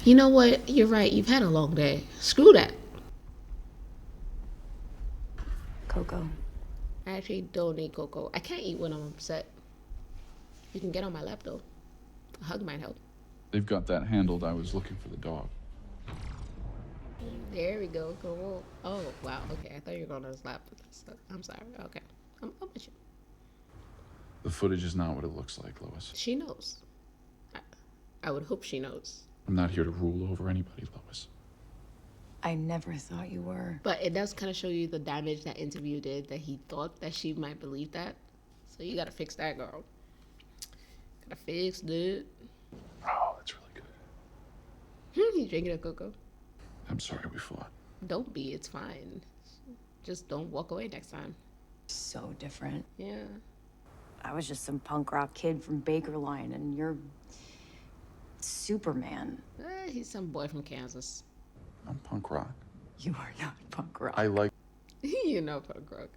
You know what? You're right. You've had a long day. Screw that. Coco. I actually don't need cocoa. I can't eat when I'm upset. You can get on my lap though. A hug might help. They've got that handled. I was looking for the dog. There we go. Cool. Oh wow. Okay, I thought you were going on his lap. I'm sorry. Okay, I'm with you. The footage is not what it looks like, Lois. She knows. I would hope she knows. I'm not here to rule over anybody, Lois. I never thought you were. But it does kind of show you the damage that interview did, that he thought that she might believe that. So you gotta fix that, girl. Gotta fix it. Oh, that's really good. You drinking a cocoa? I'm sorry we fought. Don't be. It's fine. Just don't walk away next time. So different. Yeah. I was just some punk rock kid from Bakerline, and you're Superman. He's some boy from Kansas. I'm punk rock. You are not punk rock. I like. You know punk rock.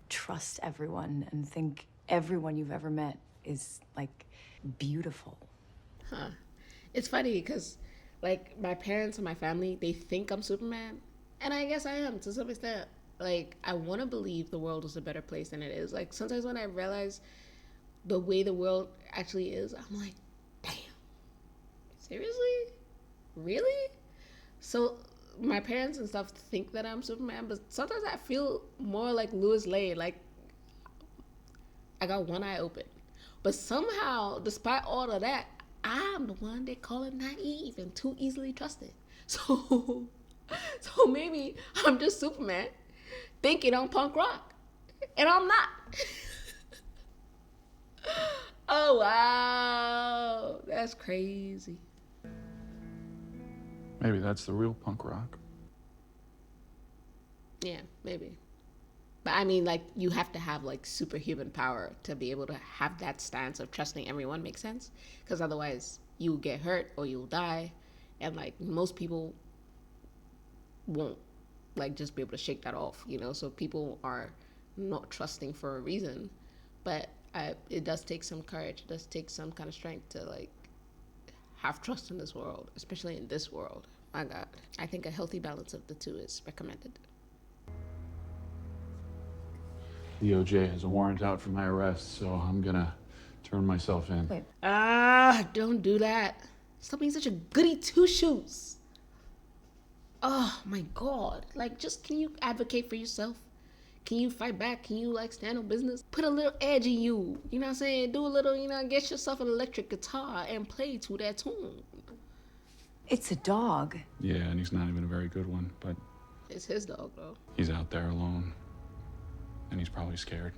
Trust everyone and think everyone you've ever met is, like, beautiful. Huh. It's funny because, like, my parents and my family, they think I'm Superman. And I guess I am to some extent. Like, I want to believe the world is a better place than it is. Like, sometimes when I realize the way the world actually is, I'm like, damn. Seriously? Really? So my parents and stuff think that I'm Superman, but sometimes I feel more like Louis Lane. Like, I got one eye open. But somehow, despite all of that, I'm the one they call it naive and too easily trusted. So maybe I'm just Superman thinking I'm punk rock. And I'm not. Oh, wow. That's crazy. Maybe that's the real punk rock. Yeah, maybe. But I mean, like, you have to have, like, superhuman power to be able to have that stance of trusting everyone, makes sense? Because otherwise, you'll get hurt or you'll die. And, like, most people won't, like, just be able to shake that off, you know? So people are not trusting for a reason. But it does take some courage. It does take some kind of strength to, like, have trust in this world, especially in this world. My God. I think a healthy balance of the two is recommended. The OJ has a warrant out for my arrest, so I'm gonna turn myself in. Wait. Don't do that. Stop being such a goody two-shoes. Oh my God. Like, just can you advocate for yourself? Can you fight back? Can you, like, stand on business? Put a little edge in you. You know what I'm saying? Do a little, you know, get yourself an electric guitar and play to that tune. It's a dog. Yeah, and he's not even a very good one, but It's his dog, though. he's out there alone. And he's probably scared.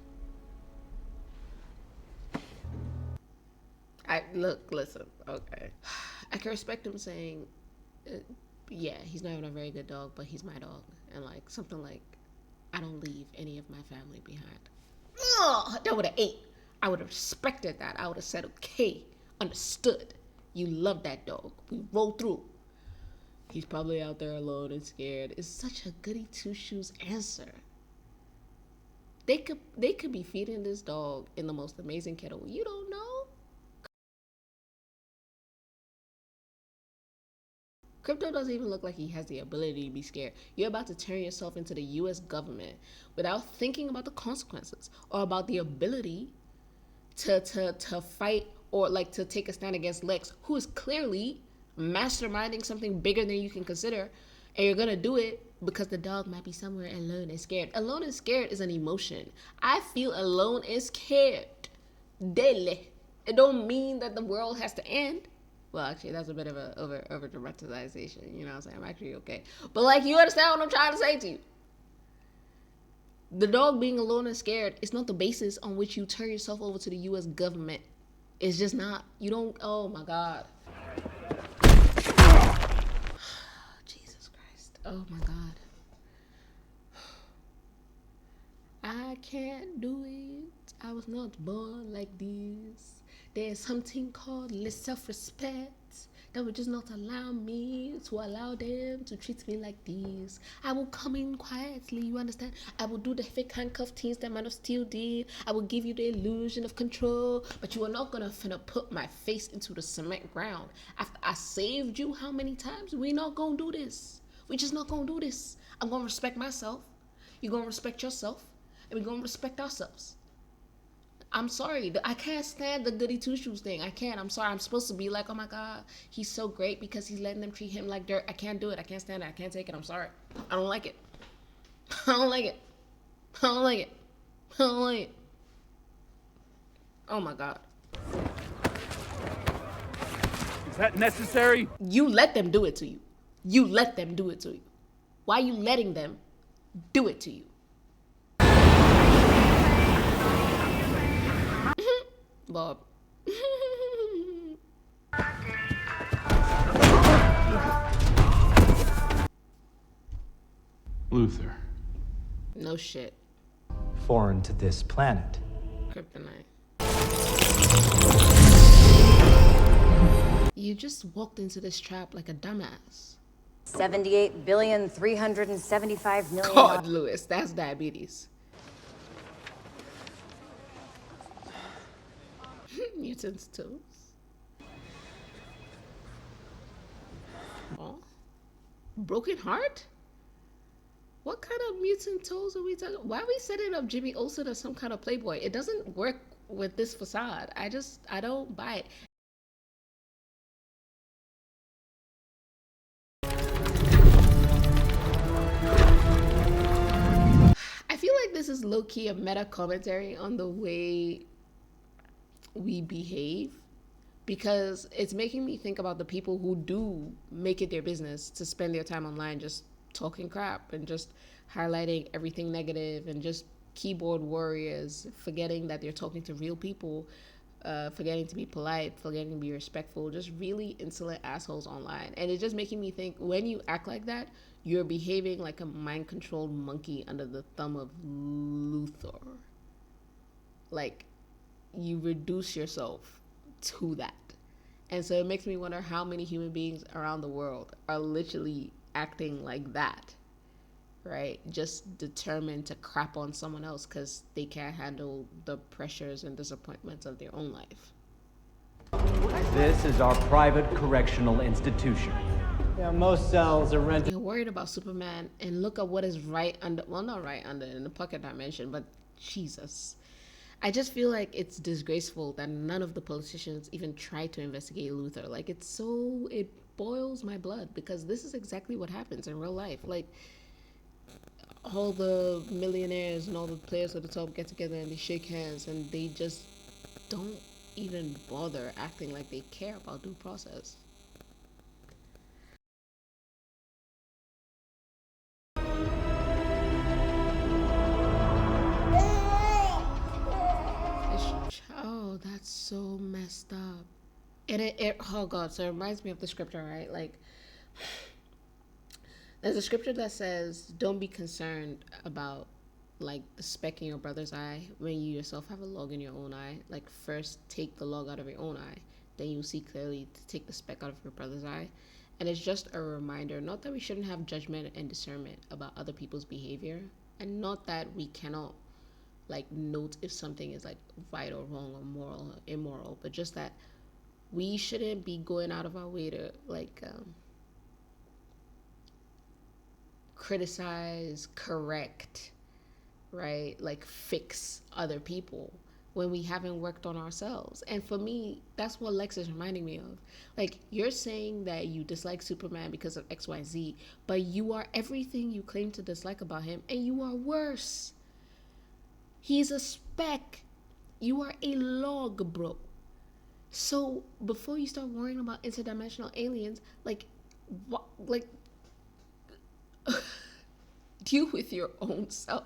Listen, okay. I can respect him saying, yeah, he's not even a very good dog, but he's my dog. And, like, something like, I don't leave any of my family behind. Ugh, that would have ate. I would have respected that. I would have said, okay, understood. You love that dog. We roll through. He's probably out there alone and scared. It's such a goody two-shoes answer. They could be feeding this dog in the most amazing kennel. You don't know. Crypto doesn't even look like he has the ability to be scared. You're about to turn yourself into the US government without thinking about the consequences or about the ability to fight or, like, to take a stand against Lex, who is clearly masterminding something bigger than you can consider, and you're gonna do it because the dog might be somewhere alone and scared. Alone and scared is an emotion. I feel alone and scared daily. It don't mean that the world has to end. Well, actually, that's a bit of a over dramatization. You know what I'm saying? I'm actually okay. But, like, you understand what I'm trying to say to you. The dog being alone and scared is not the basis on which you turn yourself over to the U.S. government. It's just not. You don't. Oh, my God. Jesus Christ. Oh, my God. I can't do it. I was not born like this. There's something called self-respect that would just not allow me to allow them to treat me like this. I will come in quietly, you understand? I will do the fake handcuff things that Man of Steel did. I will give you the illusion of control, but you are not gonna finna put my face into the cement ground. After I saved you how many times? We not gonna do this. We just not gonna do this. I'm gonna respect myself. You're gonna respect yourself. And we're gonna respect ourselves. I'm sorry. I can't stand the goody two shoes thing. I can't. I'm sorry. I'm supposed to be like, oh my God, he's so great because he's letting them treat him like dirt. I can't do it. I can't stand it. I can't take it. I'm sorry. I don't like it. I don't like it. I don't like it. I don't like it. Oh my God. Is that necessary? You let them do it to you. You let them do it to you. Why are you letting them do it to you? Bob. Luther. No shit. Foreign to this planet. Kryptonite. You just walked into this trap like a dumbass. 78,375,000,000. God, Lewis, that's diabetes. Mutant's toes. Oh. Broken heart? What kind of mutant toes are we talking? Why are we setting up Jimmy Olsen as some kind of playboy? It doesn't work with this facade. I don't buy it. I feel like this is low-key a meta commentary on the way we behave, because it's making me think about the people who do make it their business to spend their time online just talking crap and just highlighting everything negative and just keyboard warriors, forgetting that they're talking to real people, forgetting to be polite, forgetting to be respectful, just really insolent assholes online. And it's just making me think, when you act like that, you're behaving like a mind-controlled monkey under the thumb of Luther. Like, you reduce yourself to that. And so it makes me wonder how many human beings around the world are literally acting like that, right? Just determined to crap on someone else because they can't handle the pressures and disappointments of their own life. This is our private correctional institution. Yeah, most cells are rented. You're worried about Superman, and look at what is right under, well, not right under, in the pocket dimension, but Jesus. I just feel like it's disgraceful that none of the politicians even try to investigate Luther. Like, it boils my blood, because this is exactly what happens in real life. Like, all the millionaires and all the players at the top get together and they shake hands, and they just don't even bother acting like they care about due process. Oh, that's so messed up. And oh God, so it reminds me of the scripture, right? Like, there's a scripture that says, don't be concerned about like the speck in your brother's eye when you yourself have a log in your own eye. Like, first take the log out of your own eye, then you'll see clearly to take the speck out of your brother's eye. And it's just a reminder, not that we shouldn't have judgment and discernment about other people's behavior, and not that we cannot like note if something is like right or wrong or moral or immoral, but just that we shouldn't be going out of our way to like criticize, correct, right? Like fix other people when we haven't worked on ourselves. And for me, that's what Lex is reminding me of. Like, you're saying that you dislike Superman because of XYZ, but you are everything you claim to dislike about him, and you are worse. He's a speck. You are a log, bro. So before you start worrying about interdimensional aliens, like, what, like, deal with your own self.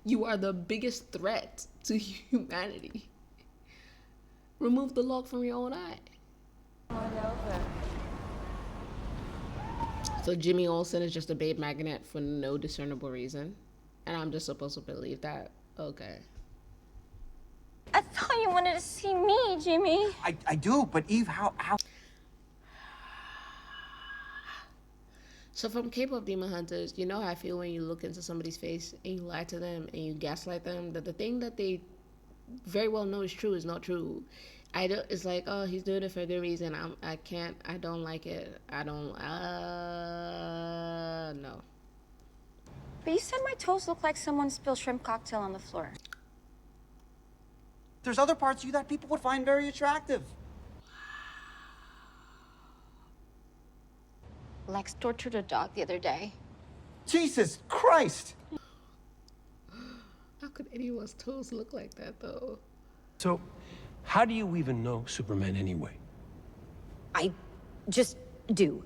You are the biggest threat to humanity. Remove the log from your own eye. So Jimmy Olsen is just a babe magnet for no discernible reason, and I'm just supposed to believe that. Okay. I thought you wanted to see me, Jimmy. I do, but Eve, how? So from K-pop Demon Hunters, you know how I feel when you look into somebody's face and you lie to them and you gaslight them, that the thing that they very well know is true is not true. It's like, oh, he's doing it for a good reason. I don't like it. No. But you said my toes look like someone spilled shrimp cocktail on the floor. There's other parts of you that people would find very attractive. Lex tortured a dog the other day. Jesus Christ! How could anyone's toes look like that, though? So, how do you even know Superman anyway? I just do.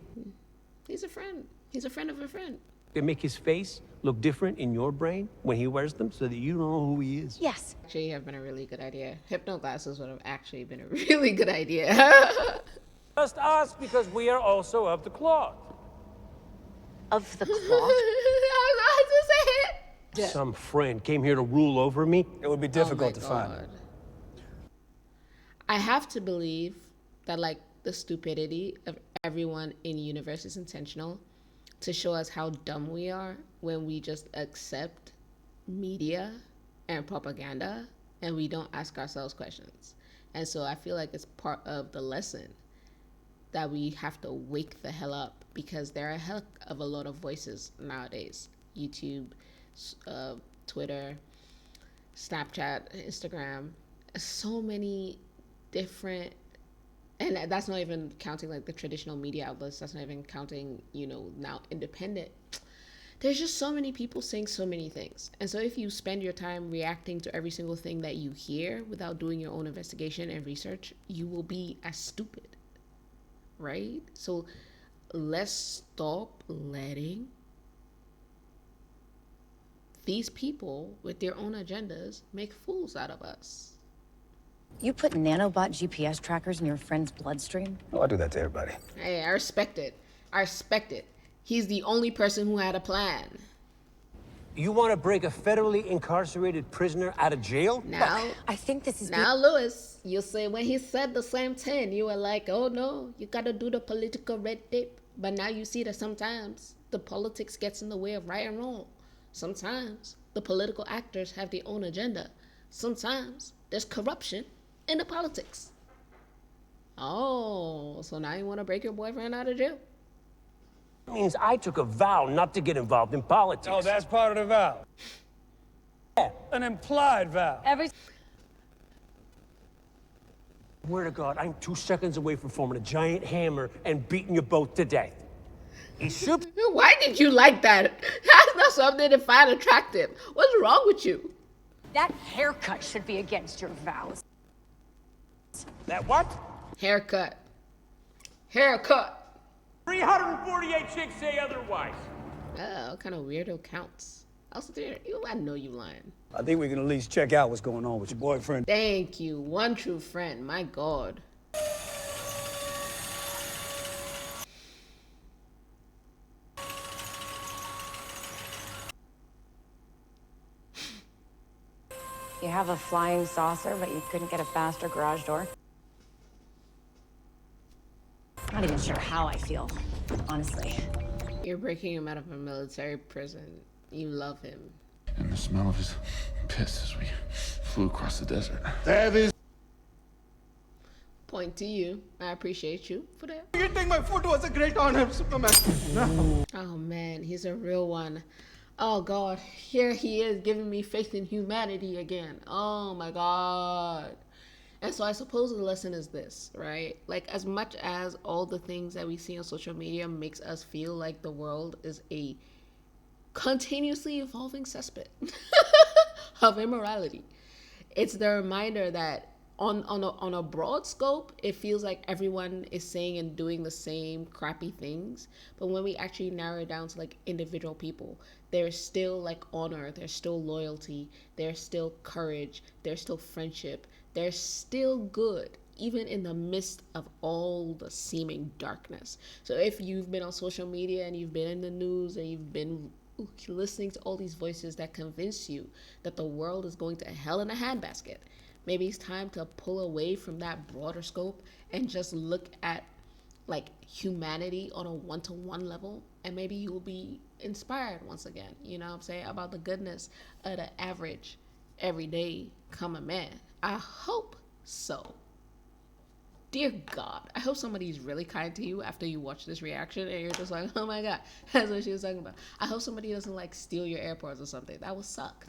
He's a friend. He's a friend of a friend. They make his face look different in your brain when he wears them so that you don't know who he is. Yes. Actually, have been a really good idea. Hypno glasses would have actually been a really good idea. Just us, because we are also of the cloth. Of the cloth? I was about to say it. Some friend came here to rule over me. It would be difficult to find. I have to believe that, like, the stupidity of everyone in the universe is intentional to show us how dumb we are when we just accept media and propaganda and we don't ask ourselves questions. And so I feel like it's part of the lesson that we have to wake the hell up, because there are a heck of a lot of voices nowadays. YouTube, Twitter, Snapchat, Instagram, so many different, and that's not even counting like the traditional media outlets. That's not even counting, now independent. There's just so many people saying so many things. And so if you spend your time reacting to every single thing that you hear without doing your own investigation and research, you will be as stupid, right? So let's stop letting these people with their own agendas make fools out of us. You put nanobot GPS trackers in your friend's bloodstream? Oh, I do that to everybody. Hey, I respect it. He's the only person who had a plan. You want to break a federally incarcerated prisoner out of jail? Now, I think this is... Now, Lewis, you say when he said the same thing, you were like, oh no, you gotta do the political red tape. But now you see that sometimes the politics gets in the way of right and wrong. Sometimes the political actors have their own agenda. Sometimes there's corruption in the politics. Oh, so now you want to break your boyfriend out of jail? It means I took a vow not to get involved in politics. Oh, that's part of the vow. Yeah. An implied vow. Swear to God, I'm 2 seconds away from forming a giant hammer and beating you both to death. Why did you like that? That's not something to find attractive. What's wrong with you? That haircut should be against your vows. That what? Haircut. 348 chicks say otherwise. Oh, what kind of weirdo counts? I know you lying. I think we can at least check out what's going on with your boyfriend. Thank you. One true friend. My God. You have a flying saucer, but you couldn't get a faster garage door? Not even sure how I feel, honestly. You're breaking him out of a military prison. You love him. And the smell of his piss as we flew across the desert. That is... Point to you. I appreciate you for that. Eating my food was a great honor, Superman. Oh man, he's a real one. Oh God, here he is giving me faith in humanity again. Oh my God. And so I suppose the lesson is this, right? Like, as much as all the things that we see on social media makes us feel like the world is a continuously evolving cesspit of immorality, it's the reminder that on a broad scope, it feels like everyone is saying and doing the same crappy things. But when we actually narrow it down to like individual people, there's still like honor, there's still loyalty, there's still courage, there's still friendship, there's still good, even in the midst of all the seeming darkness. So if you've been on social media and you've been in the news and you've been listening to all these voices that convince you that the world is going to hell in a handbasket. Maybe it's time to pull away from that broader scope and just look at like humanity on a one-to-one level, and maybe you'll be inspired once again, you know what I'm saying, about the goodness of the average, everyday common man. I hope so. Dear God, I hope somebody's really kind to you after you watch this reaction and you're just like, oh my God, that's what she was talking about. I hope somebody doesn't like steal your AirPods or something. That would suck.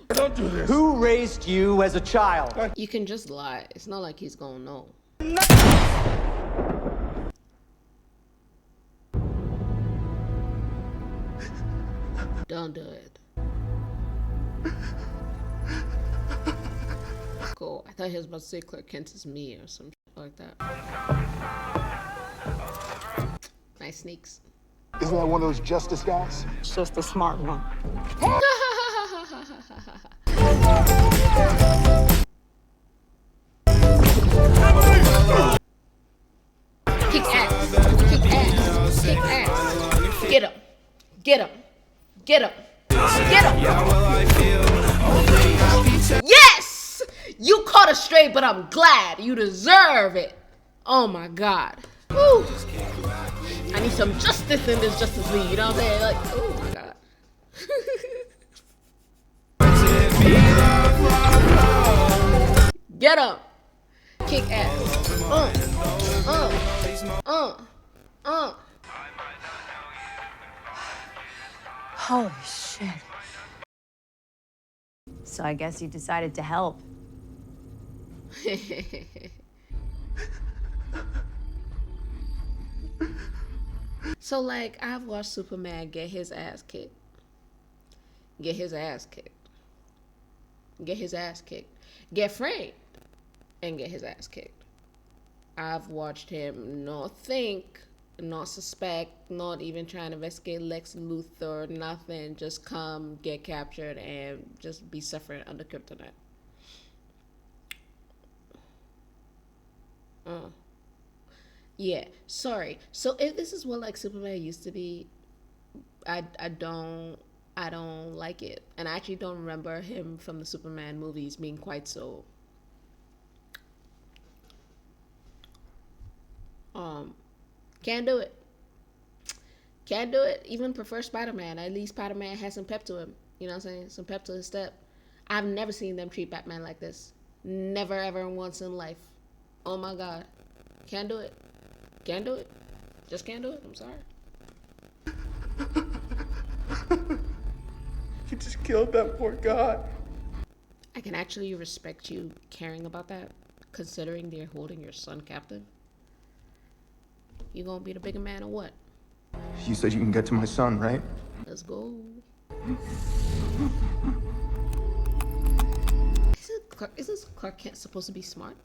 Don't do this. Who raised you as a child? You can just lie. It's not like he's gonna know. Don't do it. Cool. I thought he was about to say Clark Kent is me or some shit like that. Nice sneaks. Isn't that one of those justice guys? It's just a smart one. Kick ass. Kick ass. Kick ass. Get him. Get him. Get him. Get him. Yes! You caught a stray, but I'm glad. You deserve it. Oh my God. Woo. I need some justice in this Justice League. You know what I'm saying? Like, oh my God. Get up. Kick ass. Holy shit. So I guess you decided to help. So, like, I've watched Superman get his ass kicked. Get his ass kicked. Get his ass kicked. Get framed. And get his ass kicked. I've watched him not think, not suspect, not even try to investigate Lex Luthor, nothing. Just come, get captured, and just be suffering under kryptonite. Yeah, sorry. So if this is what like Superman used to be, I don't like it. And I actually don't remember him from the Superman movies being quite so can't do it. Can't do it. Even prefer Spider-Man. At least Spider-Man has some pep to him. You know what I'm saying? Some pep to his step. I've never seen them treat Batman like this. Never ever once in life. Oh my God. Can't do it. Can't do it. Just can't do it. I'm sorry. You just killed that poor guy. I can actually respect you caring about that, considering they're holding your son captive. You gonna be the bigger man or what? You said you can get to my son, right? Let's go. Isn't Clark Kent supposed to be smart?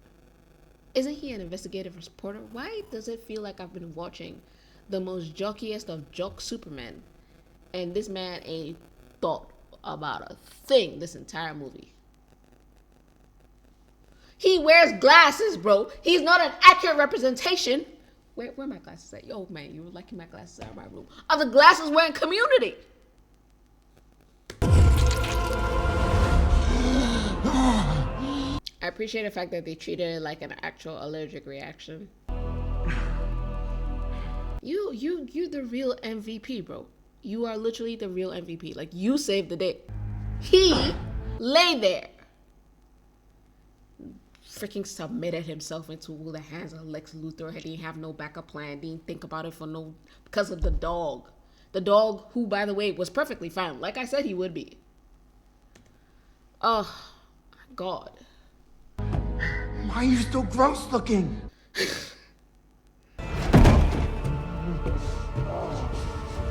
Isn't he an investigative reporter? Why does it feel like I've been watching the most jockiest of jock Superman, and this man ain't thought about a thing this entire movie? He wears glasses, bro. He's not an accurate representation. Where are my glasses at? Yo, man, you were liking my glasses out of my room. Of the glasses wearing Community. I appreciate the fact that they treated it like an actual allergic reaction. You're the real MVP, bro. You are literally the real MVP. Like, you saved the day. He lay there. Freaking submitted himself into the hands of Lex Luthor. He didn't have no backup plan. Didn't think about it because of the dog. The dog, who, by the way, was perfectly fine. Like I said he would be. Oh, God. Why are you still gross looking?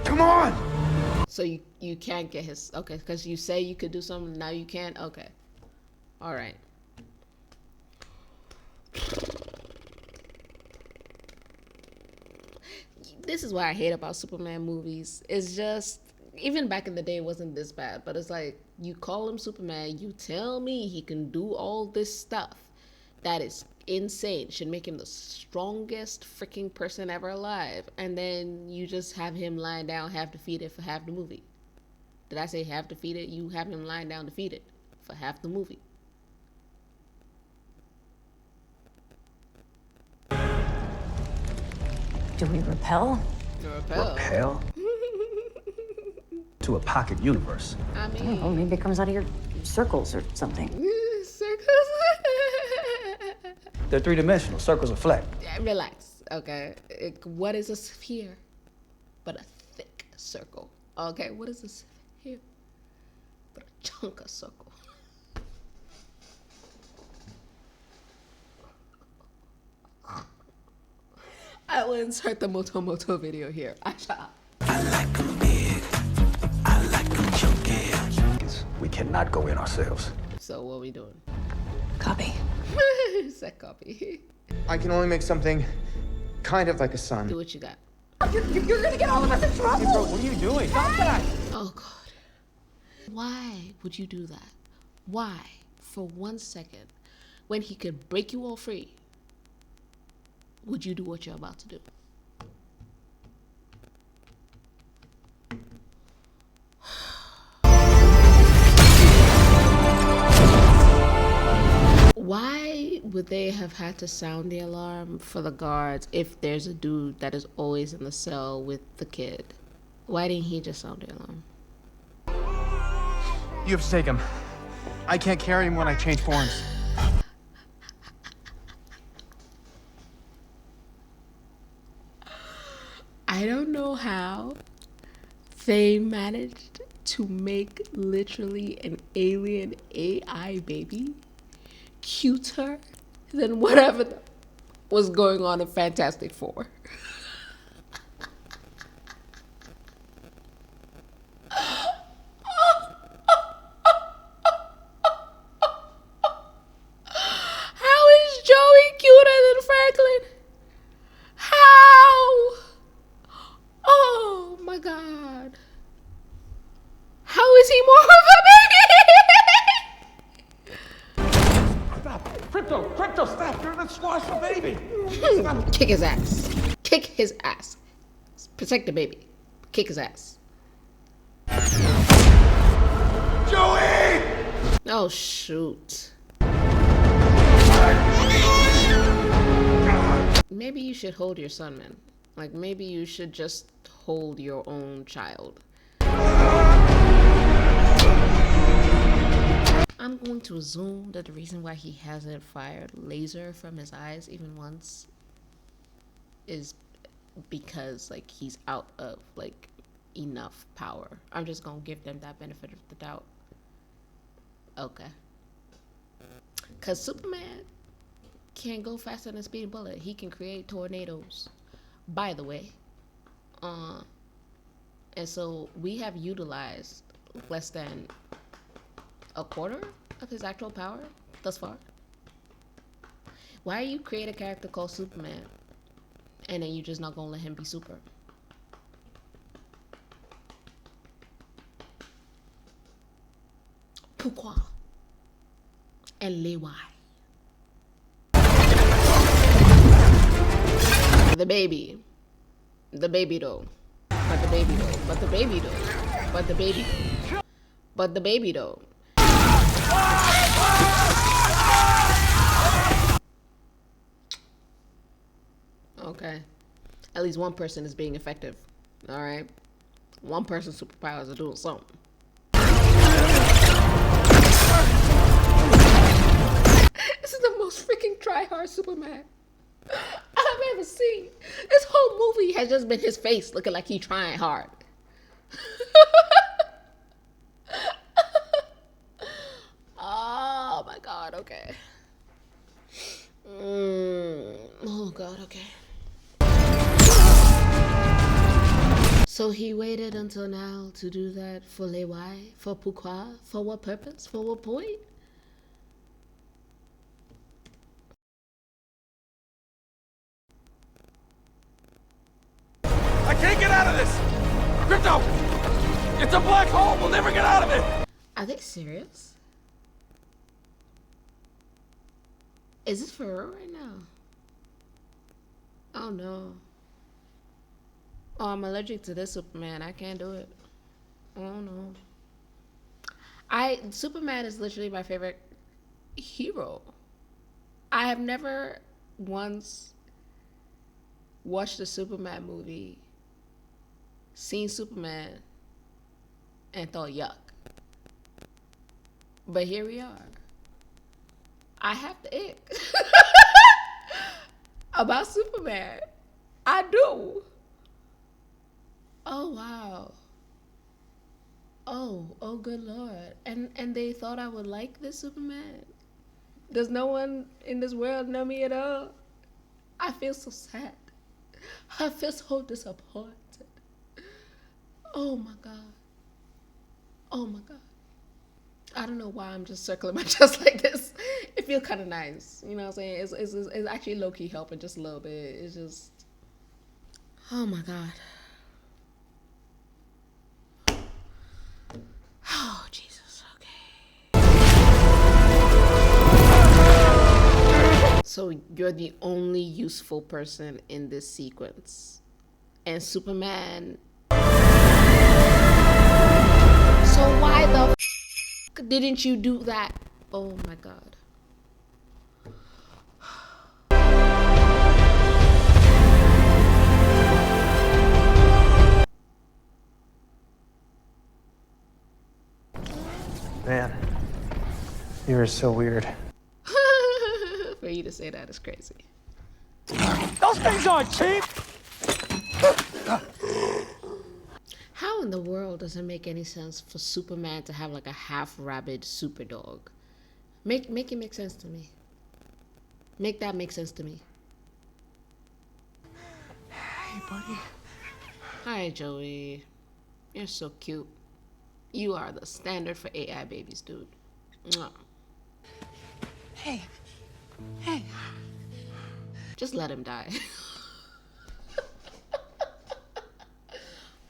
Come on! So you can't get his... Okay, because you say you could do something, now you can't? Okay. All right. This is what I hate about Superman movies. It's just, even back in the day, it wasn't this bad. But it's like, you call him Superman, you tell me he can do all this stuff. That is insane. Should make him the strongest freaking person ever alive. And then you just have him lying down half defeated for half the movie. Did I say half defeated? You have him lying down defeated for half the movie. Do we repel? Repel? To a pocket universe. I I don't mean, know, maybe it comes out of your circles or something. circles. They're three-dimensional. Circles are flat. Relax, okay? What is a sphere but a thick circle? Okay, what is a sphere but a chunk of circle? I will insert the Moto video here. I shall. We cannot go in ourselves. So what are we doing? Copy. Set copy. I can only make something kind of like a sun. Do what you got. You're gonna get all of us in trouble! Hey, bro, what are you doing? Stop that! Oh God. Why would you do that? Why? For 1 second, when he could break you all free, would you do what you're about to do? Why would they have had to sound the alarm for the guards if there's a dude that is always in the cell with the kid? Why didn't he just sound the alarm? You have to take him. I can't carry him when I change forms. I don't know how they managed to make literally an alien AI baby cuter than whatever was going on in Fantastic Four. How is Joey cuter than Franklin? How? Oh my God. How is he more of a Crypto, stop! You're gonna squash the baby! baby? Kick his ass. Kick his ass. Protect the baby. Kick his ass. Joey! Oh shoot. Maybe you should hold your son, man. Like maybe you should just hold your own child. I'm going to assume that the reason why he hasn't fired laser from his eyes even once is because like he's out of like enough power. I'm just gonna give them that benefit of the doubt. Okay. Cause Superman can't go faster than a speeding bullet. He can create tornadoes, by the way. And so we have utilized less than a quarter of his actual power thus far. Why you create a character called Superman and then you just not gonna let him be super? Pourquoi? And les why? The baby though, but the baby though, but the baby though, but the baby though, but the baby though. Okay, at least one person is being effective. All right, one person's superpowers are doing something. This is the most freaking try-hard Superman I've ever seen. This whole movie has just been his face looking like he's trying hard. Oh my God, okay. Oh God, okay. So he waited until now to do that for les why? For pourquoi? For what purpose? For what point? I can't get out of this! Crypto! It's a black hole! We'll never get out of it! Are they serious? Is this for real right now? Oh no. Oh, I'm allergic to this Superman. I can't do it. Oh no. Superman is literally my favorite hero. I have never once watched a Superman movie, seen Superman, and thought yuck. But here we are. I have the ick about Superman. I do. Oh wow. Oh good Lord. And they thought I would like this Superman. Does no one in this world know me at all? I feel so sad. I feel so disappointed. Oh my God. Oh my God. I don't know why I'm just circling my chest like this. It feels kind of nice. You know what I'm saying? It's actually low-key helping just a little bit. It's just... Oh my God. Oh, Jesus. Okay. So you're the only useful person in this sequence. And Superman... So why the didn't you do that? Oh my God. Man, you are so weird. For you to say that is crazy. Those things aren't cheap! How in the world does it make any sense for Superman to have like a half-rabid super dog? Make it make sense to me. Make that make sense to me. Hey, buddy. Hi, Joey. You're so cute. You are the standard for AI babies, dude. Mwah. Hey. Hey. Just let him die.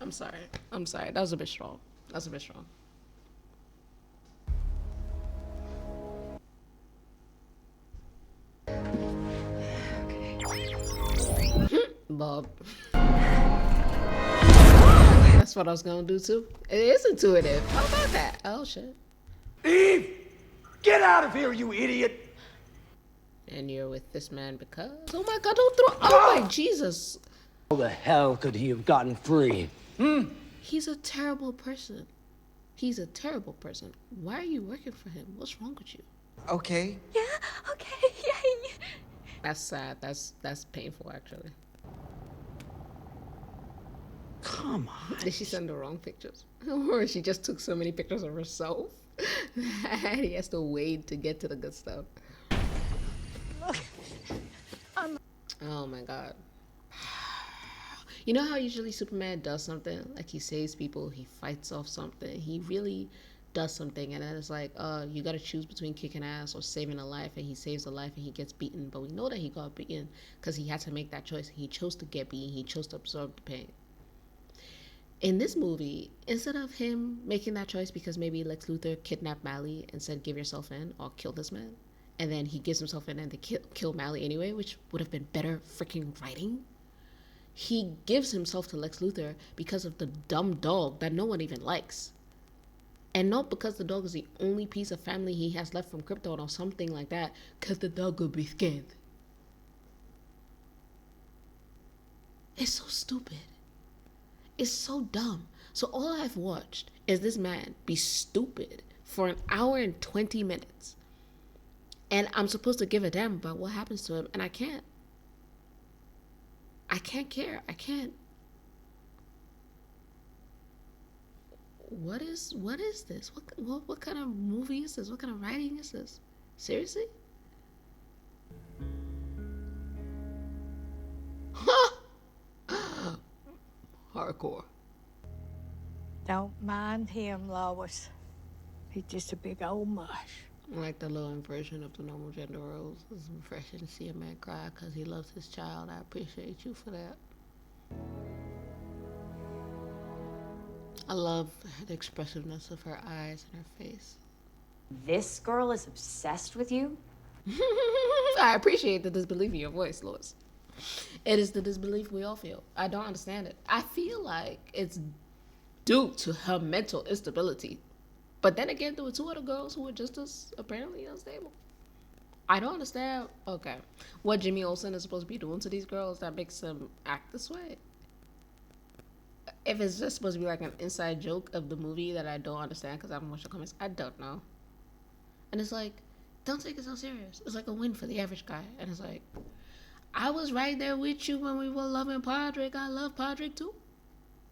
I'm sorry. I'm sorry. That was a bit strong. That's a bit strong. Bob. That's what I was gonna do too. It is intuitive. How about that? Oh shit. Eve! Get out of here, you idiot! And you're with this man because... Oh my God, don't throw... Oh my Jesus. How the hell could he have gotten free? He's a terrible person. He's a terrible person. Why are you working for him? What's wrong with you? Okay. Yeah, okay, yay. That's sad. That's painful, actually. Come on. Did she send the wrong pictures? Or she just took so many pictures of herself that he has to wait to get to the good stuff. Look. Oh my God. You know how usually Superman does something? Like he saves people, he fights off something. He really does something and then it's like, you gotta choose between kicking ass or saving a life, and he saves a life and he gets beaten. But we know that he got beaten because he had to make that choice. He chose to get beaten. He chose to absorb the pain. In this movie, instead of him making that choice because maybe Lex Luthor kidnapped Mally and said, give yourself in or kill this man, and then he gives himself in and they kill Mally anyway, which would have been better freaking writing. He gives himself to Lex Luthor because of the dumb dog that no one even likes. And not because the dog is the only piece of family he has left from Krypton or something like that, because the dog will be scared. It's so stupid. It's so dumb. So all I've watched is this man be stupid for 1 hour and 20 minutes. And I'm supposed to give a damn about what happens to him, and I can't. I can't care. I can't. What is this? What kind of movie is this? What kind of writing is this? Seriously? Hardcore. Don't mind him, Lois. He's just a big old mush. Like the low inversion of the normal gender roles. It's refreshing to see a man cry because he loves his child. I appreciate you for that. I love the expressiveness of her eyes and her face. This girl is obsessed with you? I appreciate the disbelief in your voice, Lois. It is the disbelief we all feel. I don't understand it. I feel like it's due to her mental instability. But then again, there were two other girls who were just as apparently unstable. I don't understand, okay, what Jimmy Olsen is supposed to be doing to these girls that makes them act this way. If it's just supposed to be like an inside joke of the movie that I don't understand because I haven't watched the comics, I don't know. And it's like, don't take it so serious. It's like a win for the average guy. And it's like, I was right there with you when we were loving Podrick. I love Podrick too.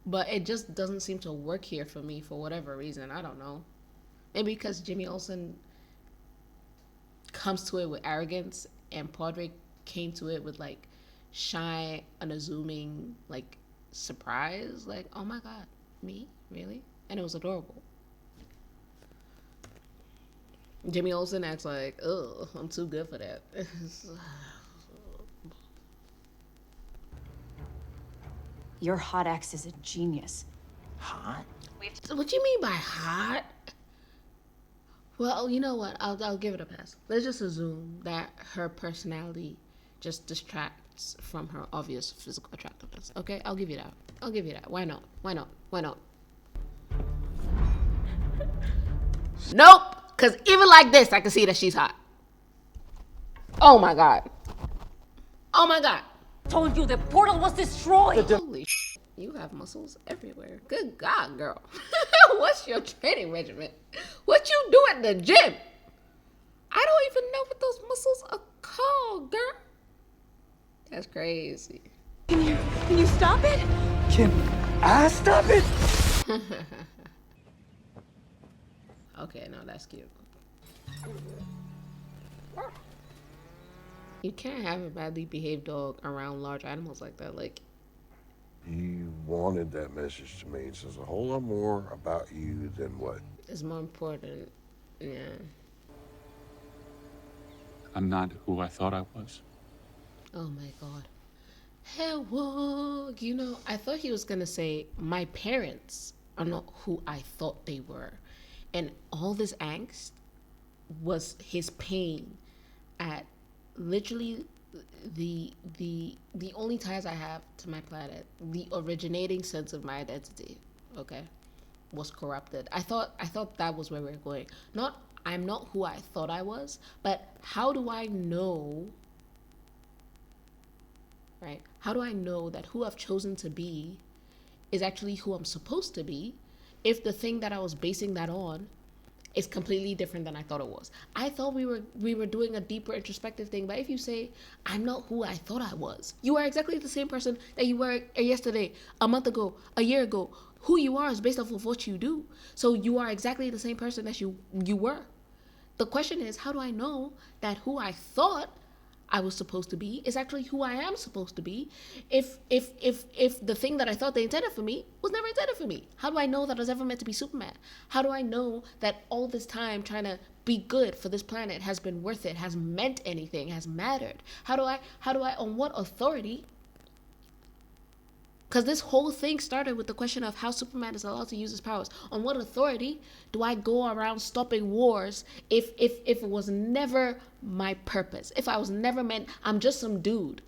But it just doesn't seem to work here for me for whatever reason. I don't know. Maybe because Jimmy Olsen comes to it with arrogance and Podrick came to it with like shy, unassuming, like surprise. Like, oh my God, me? Really? And it was adorable. Jimmy Olsen acts like, ugh, I'm too good for that. Your hot ex is a genius. Hot? What you mean by hot? Well, you know what? I'll give it a pass. Let's just assume that her personality just distracts from her obvious physical attractiveness. Okay? I'll give you that. I'll give you that. Why not? Why not? Why not? Nope! Because even like this, I can see that she's hot. Oh my God. Oh my God. Told you the portal was destroyed. Holy shit. You have muscles everywhere. Good God, girl. What's your training regimen? What you do at the gym? I don't even know what those muscles are called, girl. That's crazy. Can you stop it? Can I stop it? Okay, no, that's cute. You can't have a badly behaved dog around large animals like that. Like, You wanted that message to me. It says a whole lot more about you than what? it's more important. Yeah. I'm not who I thought I was. Oh my God. Hello. You know, I thought he was going to say, my parents are not who I thought they were. And all this angst was his pain at literally the only ties I have to my planet, the originating sense of my identity, okay, was corrupted. I thought that was where we were going. Not I'm not who I thought I was, but how do I know, right? How do I know that who I've chosen to be is actually who I'm supposed to be if the thing that I was basing that on is completely different than I thought it was? I thought we were doing a deeper introspective thing, but if you say, I'm not who I thought I was, you are exactly the same person that you were yesterday, a month ago, a year ago. Who you are is based off of what you do. So you are exactly the same person that you were. The question is, how do I know that who I thought I was supposed to be is actually who I am supposed to be if the thing that I thought they intended for me was never intended for me? How do I know that I was ever meant to be Superman? How do I know that all this time trying to be good for this planet has been worth it, has meant anything, has mattered? How do I, on what authority? Because this whole thing started with the question of how Superman is allowed to use his powers. On what authority do I go around stopping wars if it was never my purpose? If I was never meant, I'm just some dude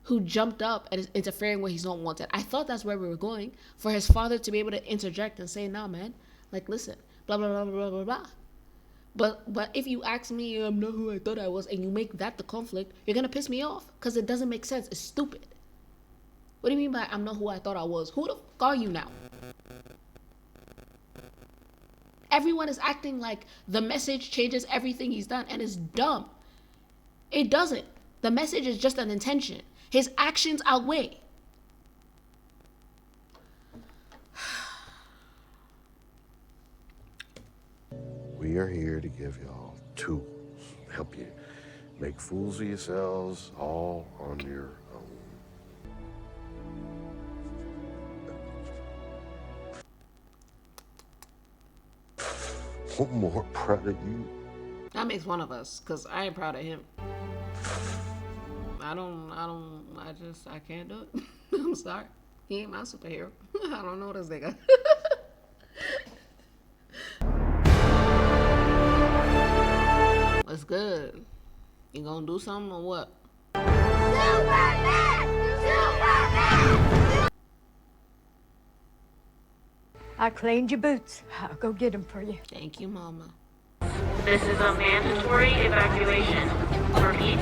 who jumped up and is interfering where he's not wanted. I thought that's where we were going, for his father to be able to interject and say, nah, man, like, listen, blah, blah, blah, blah, blah, blah. But if you ask me, I'm not who I thought I was, and you make that the conflict, you're going to piss me off because it doesn't make sense. It's stupid. What do you mean by I'm not who I thought I was? Who the fuck are you now? Everyone is acting like the message changes everything he's done, and it's dumb. It doesn't. The message is just an intention. His actions outweigh. We are here to give y'all tools, help you make fools of yourselves all on your own. I'm more proud of you. That makes one of us, because I ain't proud of him. I can't do it. I'm sorry. He ain't my superhero. I don't know this nigga. What's good? You gonna do something or what? I cleaned your boots. I'll go get them for you. Thank you, Mama. This is a mandatory evacuation. Repeat.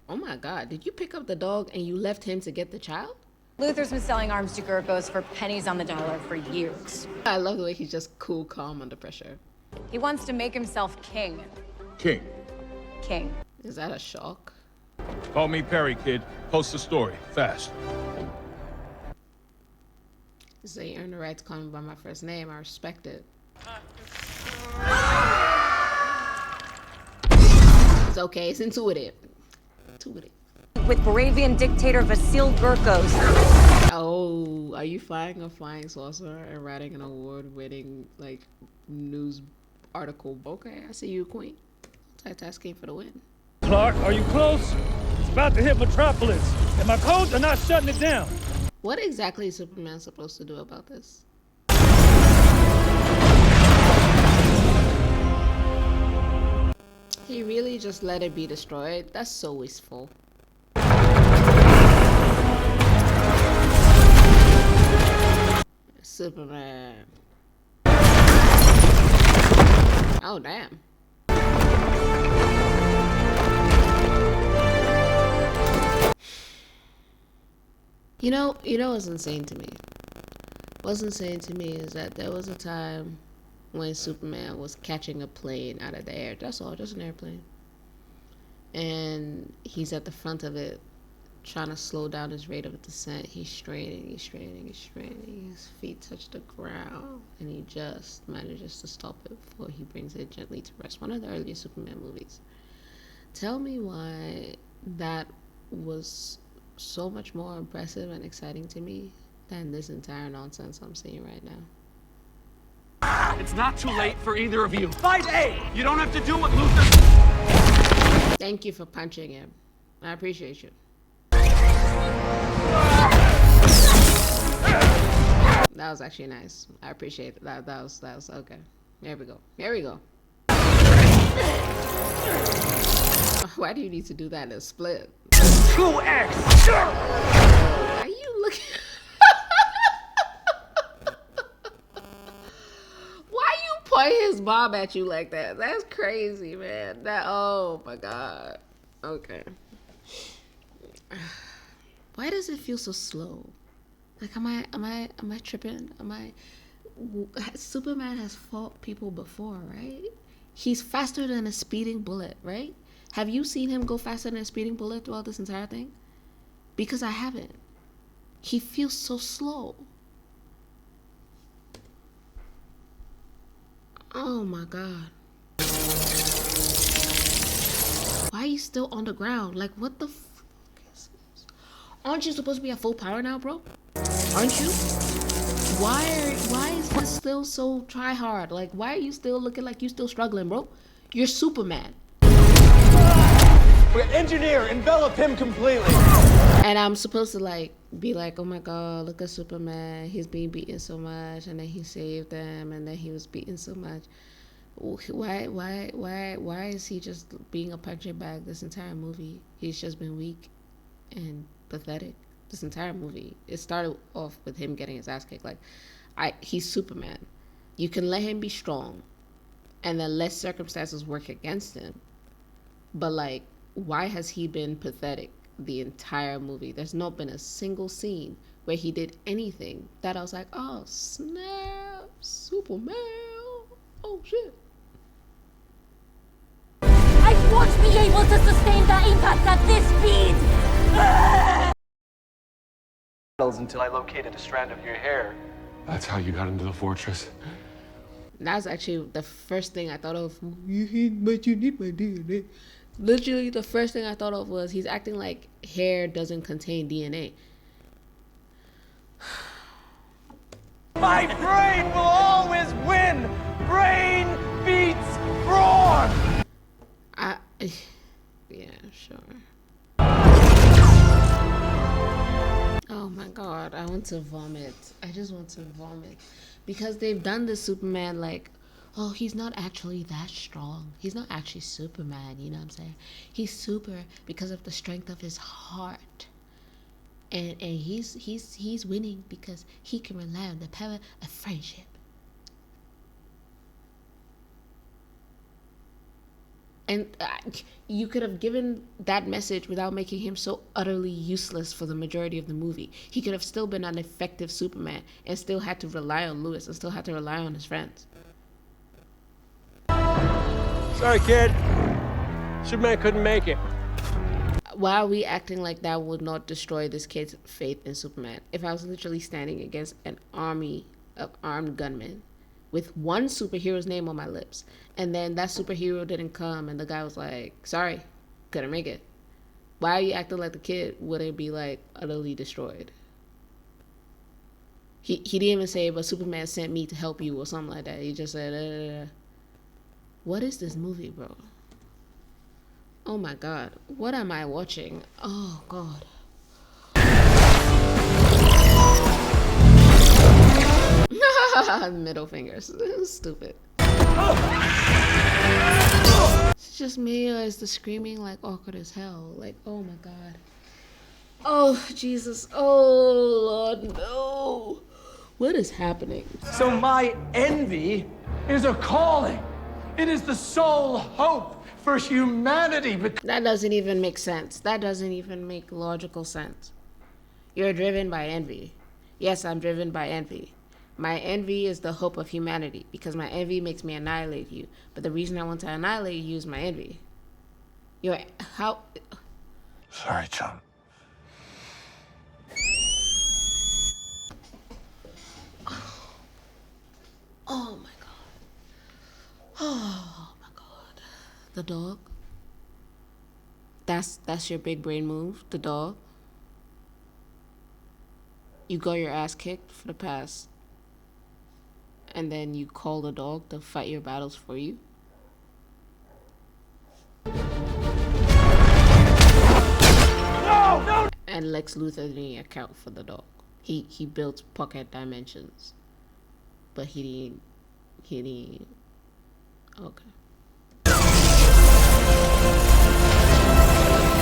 Oh my God, did you pick up the dog and you left him to get the child? Luther's been selling arms to Gurkos for pennies on the dollar for years. I love the way he's just cool, calm under pressure. He wants to make himself king. King. King. Is that a shock? Call me Perry, kid. Post the story. Fast. So you earned the right to call me by my first name. I respect it. It's okay. It's intuitive. Intuitive. With Moravian dictator Vasil Gurkos. Oh, are you flying a flying saucer and writing an award-winning like news article? Okay, I see you, Queen. Multitasking for the win. Clark, are you close? It's about to hit Metropolis, and my codes are not shutting it down. What exactly is Superman supposed to do about this? He really just let it be destroyed? That's so wasteful. Superman. Oh, damn. You know what's insane to me? What's insane to me is that there was a time when Superman was catching a plane out of the air. That's all, just an airplane. And he's at the front of it, trying to slow down his rate of descent. He's straining. His feet touch the ground, and he just manages to stop it before he brings it gently to rest. One of the earliest Superman movies. Tell me why that was so much more impressive and exciting to me than this entire nonsense I'm seeing right now. It's not too late for either of you. Fight A! You don't have to do what Luther... Thank you for punching him. I appreciate you. That was actually nice. I appreciate it. That was okay. There we go. Why do you need to do that in a split? 2X! Are you looking? Why you point his mom at you like that? That's crazy, man. Oh my God. Okay. Why does it feel so slow? Like, am I tripping? Superman has fought people before, right? He's faster than a speeding bullet, right? Have you seen him go faster than a speeding bullet throughout this entire thing? Because I haven't. He feels so slow. Oh my God. Why are you still on the ground? Like, what the fuck is this? Aren't you supposed to be at full power now, bro? Aren't you? Why is this still so try hard? Like, why are you still looking like you still struggling, bro? You're Superman. Engineer, envelop him completely. And I'm supposed to like be like, oh my God, look at Superman. He's being beaten so much, and then he saved them, and then he was beaten so much. Why is he just being a punching bag this entire movie? He's just been weak and pathetic this entire movie. It started off with him getting his ass kicked. Like, he's Superman. You can let him be strong, and then let circumstances work against him. But like, why has he been pathetic the entire movie? There's not been a single scene where he did anything that I was like, oh snap, Superman, oh shit. I won't be able to sustain the impact at this speed! Until I located a strand of your hair. That's how you got into the fortress. That's actually the first thing I thought of. But you need my DNA. Literally, the first thing I thought of was he's acting like hair doesn't contain DNA. My brain will always win! Brain beats brawn! Yeah, sure. Oh my God, I want to vomit. I just want to vomit. Because they've done this Superman like oh, he's not actually that strong. He's not actually Superman, you know what I'm saying? He's super because of the strength of his heart. And he's winning because he can rely on the power of friendship. And you could have given that message without making him so utterly useless for the majority of the movie. He could have still been an effective Superman and still had to rely on Lewis and still had to rely on his friends. Sorry, kid. Superman couldn't make it. Why are we acting like that would not destroy this kid's faith in Superman? If I was literally standing against an army of armed gunmen with one superhero's name on my lips, and then that superhero didn't come, and the guy was like, sorry, couldn't make it. Why are you acting like the kid wouldn't be like utterly destroyed? He didn't even say, but Superman sent me to help you or something like that. He just said, what is this movie, bro? Oh my god, what am I watching? Oh god. Middle fingers. Stupid. It's just me, or is the screaming like awkward as hell? Like, oh my god. Oh Jesus. Oh Lord, no. What is happening? So my envy is a calling. It is the sole hope for humanity. That doesn't even make sense. That doesn't even make logical sense. You're driven by envy. Yes, I'm driven by envy. My envy is the hope of humanity because my envy makes me annihilate you. But the reason I want to annihilate you is my envy. How? Sorry, chum. Oh my god. Oh my god. The dog. That's your big brain move, the dog. You got your ass kicked for the past, and then you call the dog to fight your battles for you. No! And Lex Luthor didn't account for the dog. He built pocket dimensions, but he didn't. Okay.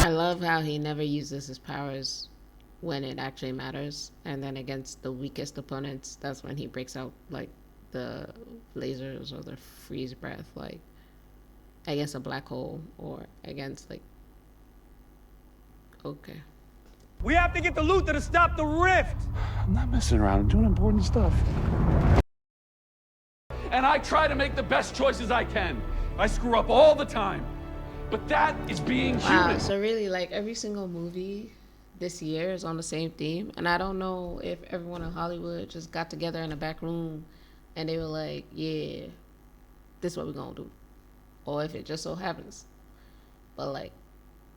I love how he never uses his powers when it actually matters, and then against the weakest opponents, that's when he breaks out like the lasers or the freeze breath, like against a black hole or against like. Okay. We have to get the Luthor to stop the rift. I'm not messing around. I'm doing important stuff. And I try to make the best choices I can. I screw up all the time. But that is being human. Wow, so really like every single movie this year is on the same theme. And I don't know if everyone in Hollywood just got together in a back room and they were like, yeah, this is what we're gonna do. Or if it just so happens. But like,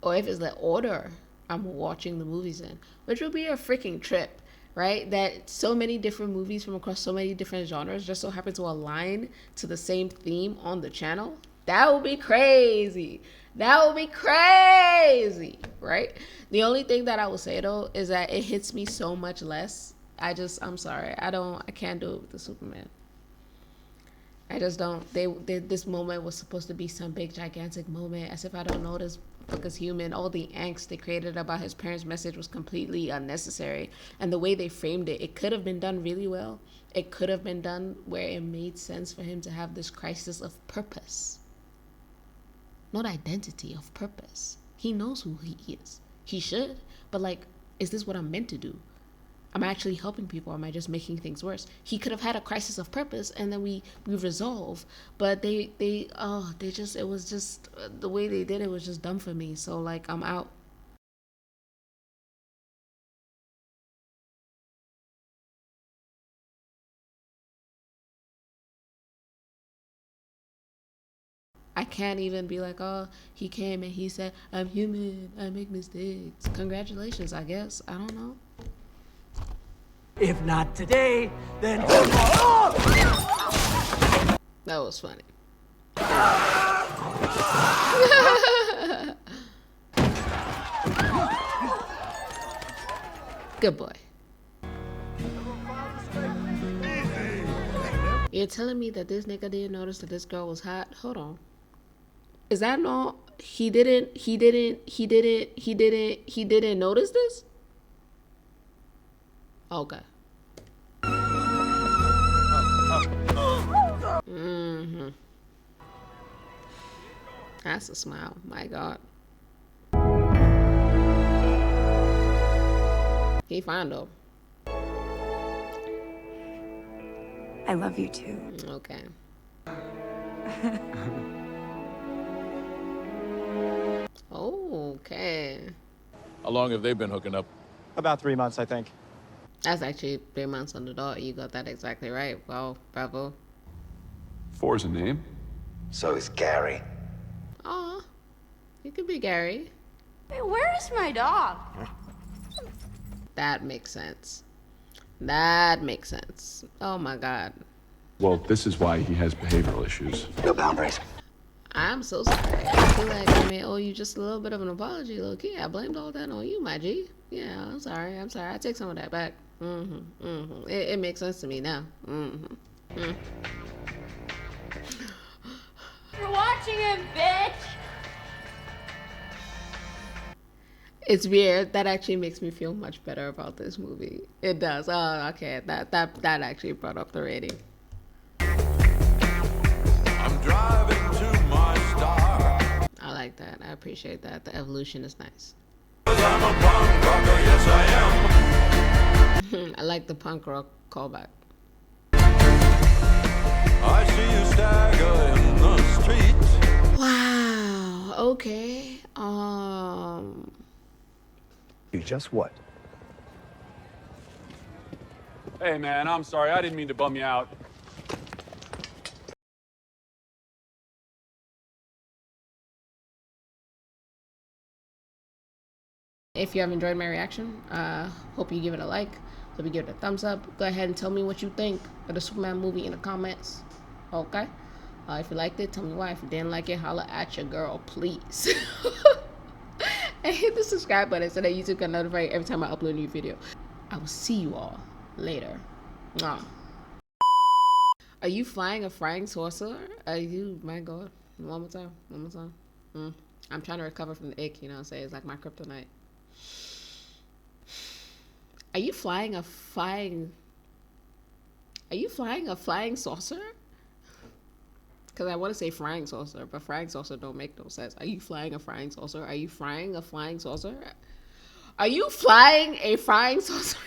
or if it's the order I'm watching the movies in, which would be a freaking trip, right? That so many different movies from across so many different genres just so happen to align to the same theme on the channel. That would be crazy. That would be crazy, right? The only thing that I will say though is that it hits me so much less. I'm sorry. I can't do it with the Superman. I just don't. This moment was supposed to be some big gigantic moment, as if I don't know this book is human. All the angst they created about his parents' message was completely unnecessary. And the way they framed it, it could have been done really well. It could have been done where it made sense for him to have this crisis of purpose. Not identity, of purpose. He knows who he is. He should. But like, is this what I'm meant to do? Am I actually helping people, or am I just making things worse? He could have had a crisis of purpose and then we resolve. But it was just, the way they did it was just dumb for me. So like, I'm out. I can't even be like, oh, he came and he said, I'm human, I make mistakes. Congratulations, I guess. I don't know. If not today, then tomorrow. That was funny. Good boy. You You're telling me that this nigga didn't notice that this girl was hot? Hold on. Is that not? He didn't notice this? Okay. Mm-hmm. That's a smile. My God. He fine though. I love you too. Okay. Okay. How long have they been hooking up? About 3 months, I think. That's actually 3 months on the dot. You got that exactly right. Wow, bravo. Four's a name. So is Gary. Aw, you could be Gary. Hey, where is my dog? That makes sense. That makes sense. Oh my God. Well, this is why he has behavioral issues. No boundaries. I'm so sorry. I feel like I may owe you just a little bit of an apology, low key. I blamed all that on you, my G. Yeah, I'm sorry. I'm sorry. I take some of that back. It makes sense to me now. You're watching him, bitch! It's weird. That actually makes me feel much better about this movie. It does. Oh, okay. That actually brought up the rating. I'm driving to my star. I like that. I appreciate that. The evolution is nice. I'm a punk rocker, yes I am. I like the punk rock callback. I see you stagger in the street. Wow. Okay. You just what? Hey, man, I'm sorry. I didn't mean to bum you out. If you have enjoyed my reaction, hope you give it a like. Hope you give it a thumbs up. Go ahead and tell me what you think of the Superman movie in the comments. Okay? If you liked it, tell me why. If you didn't like it, holla at your girl, please. And hit the subscribe button so that YouTube can notify you every time I upload a new video. I will see you all later. Mwah. Are you flying a flying saucer? Are you, my God. One more time. One more time. I'm trying to recover from the ick, you know what I'm saying? It's like my kryptonite. Are you flying a flying saucer? Because I want to say frying saucer, but frying saucer don't make no sense. Are you flying a frying saucer? Are you frying a flying saucer? Are you flying a frying saucer?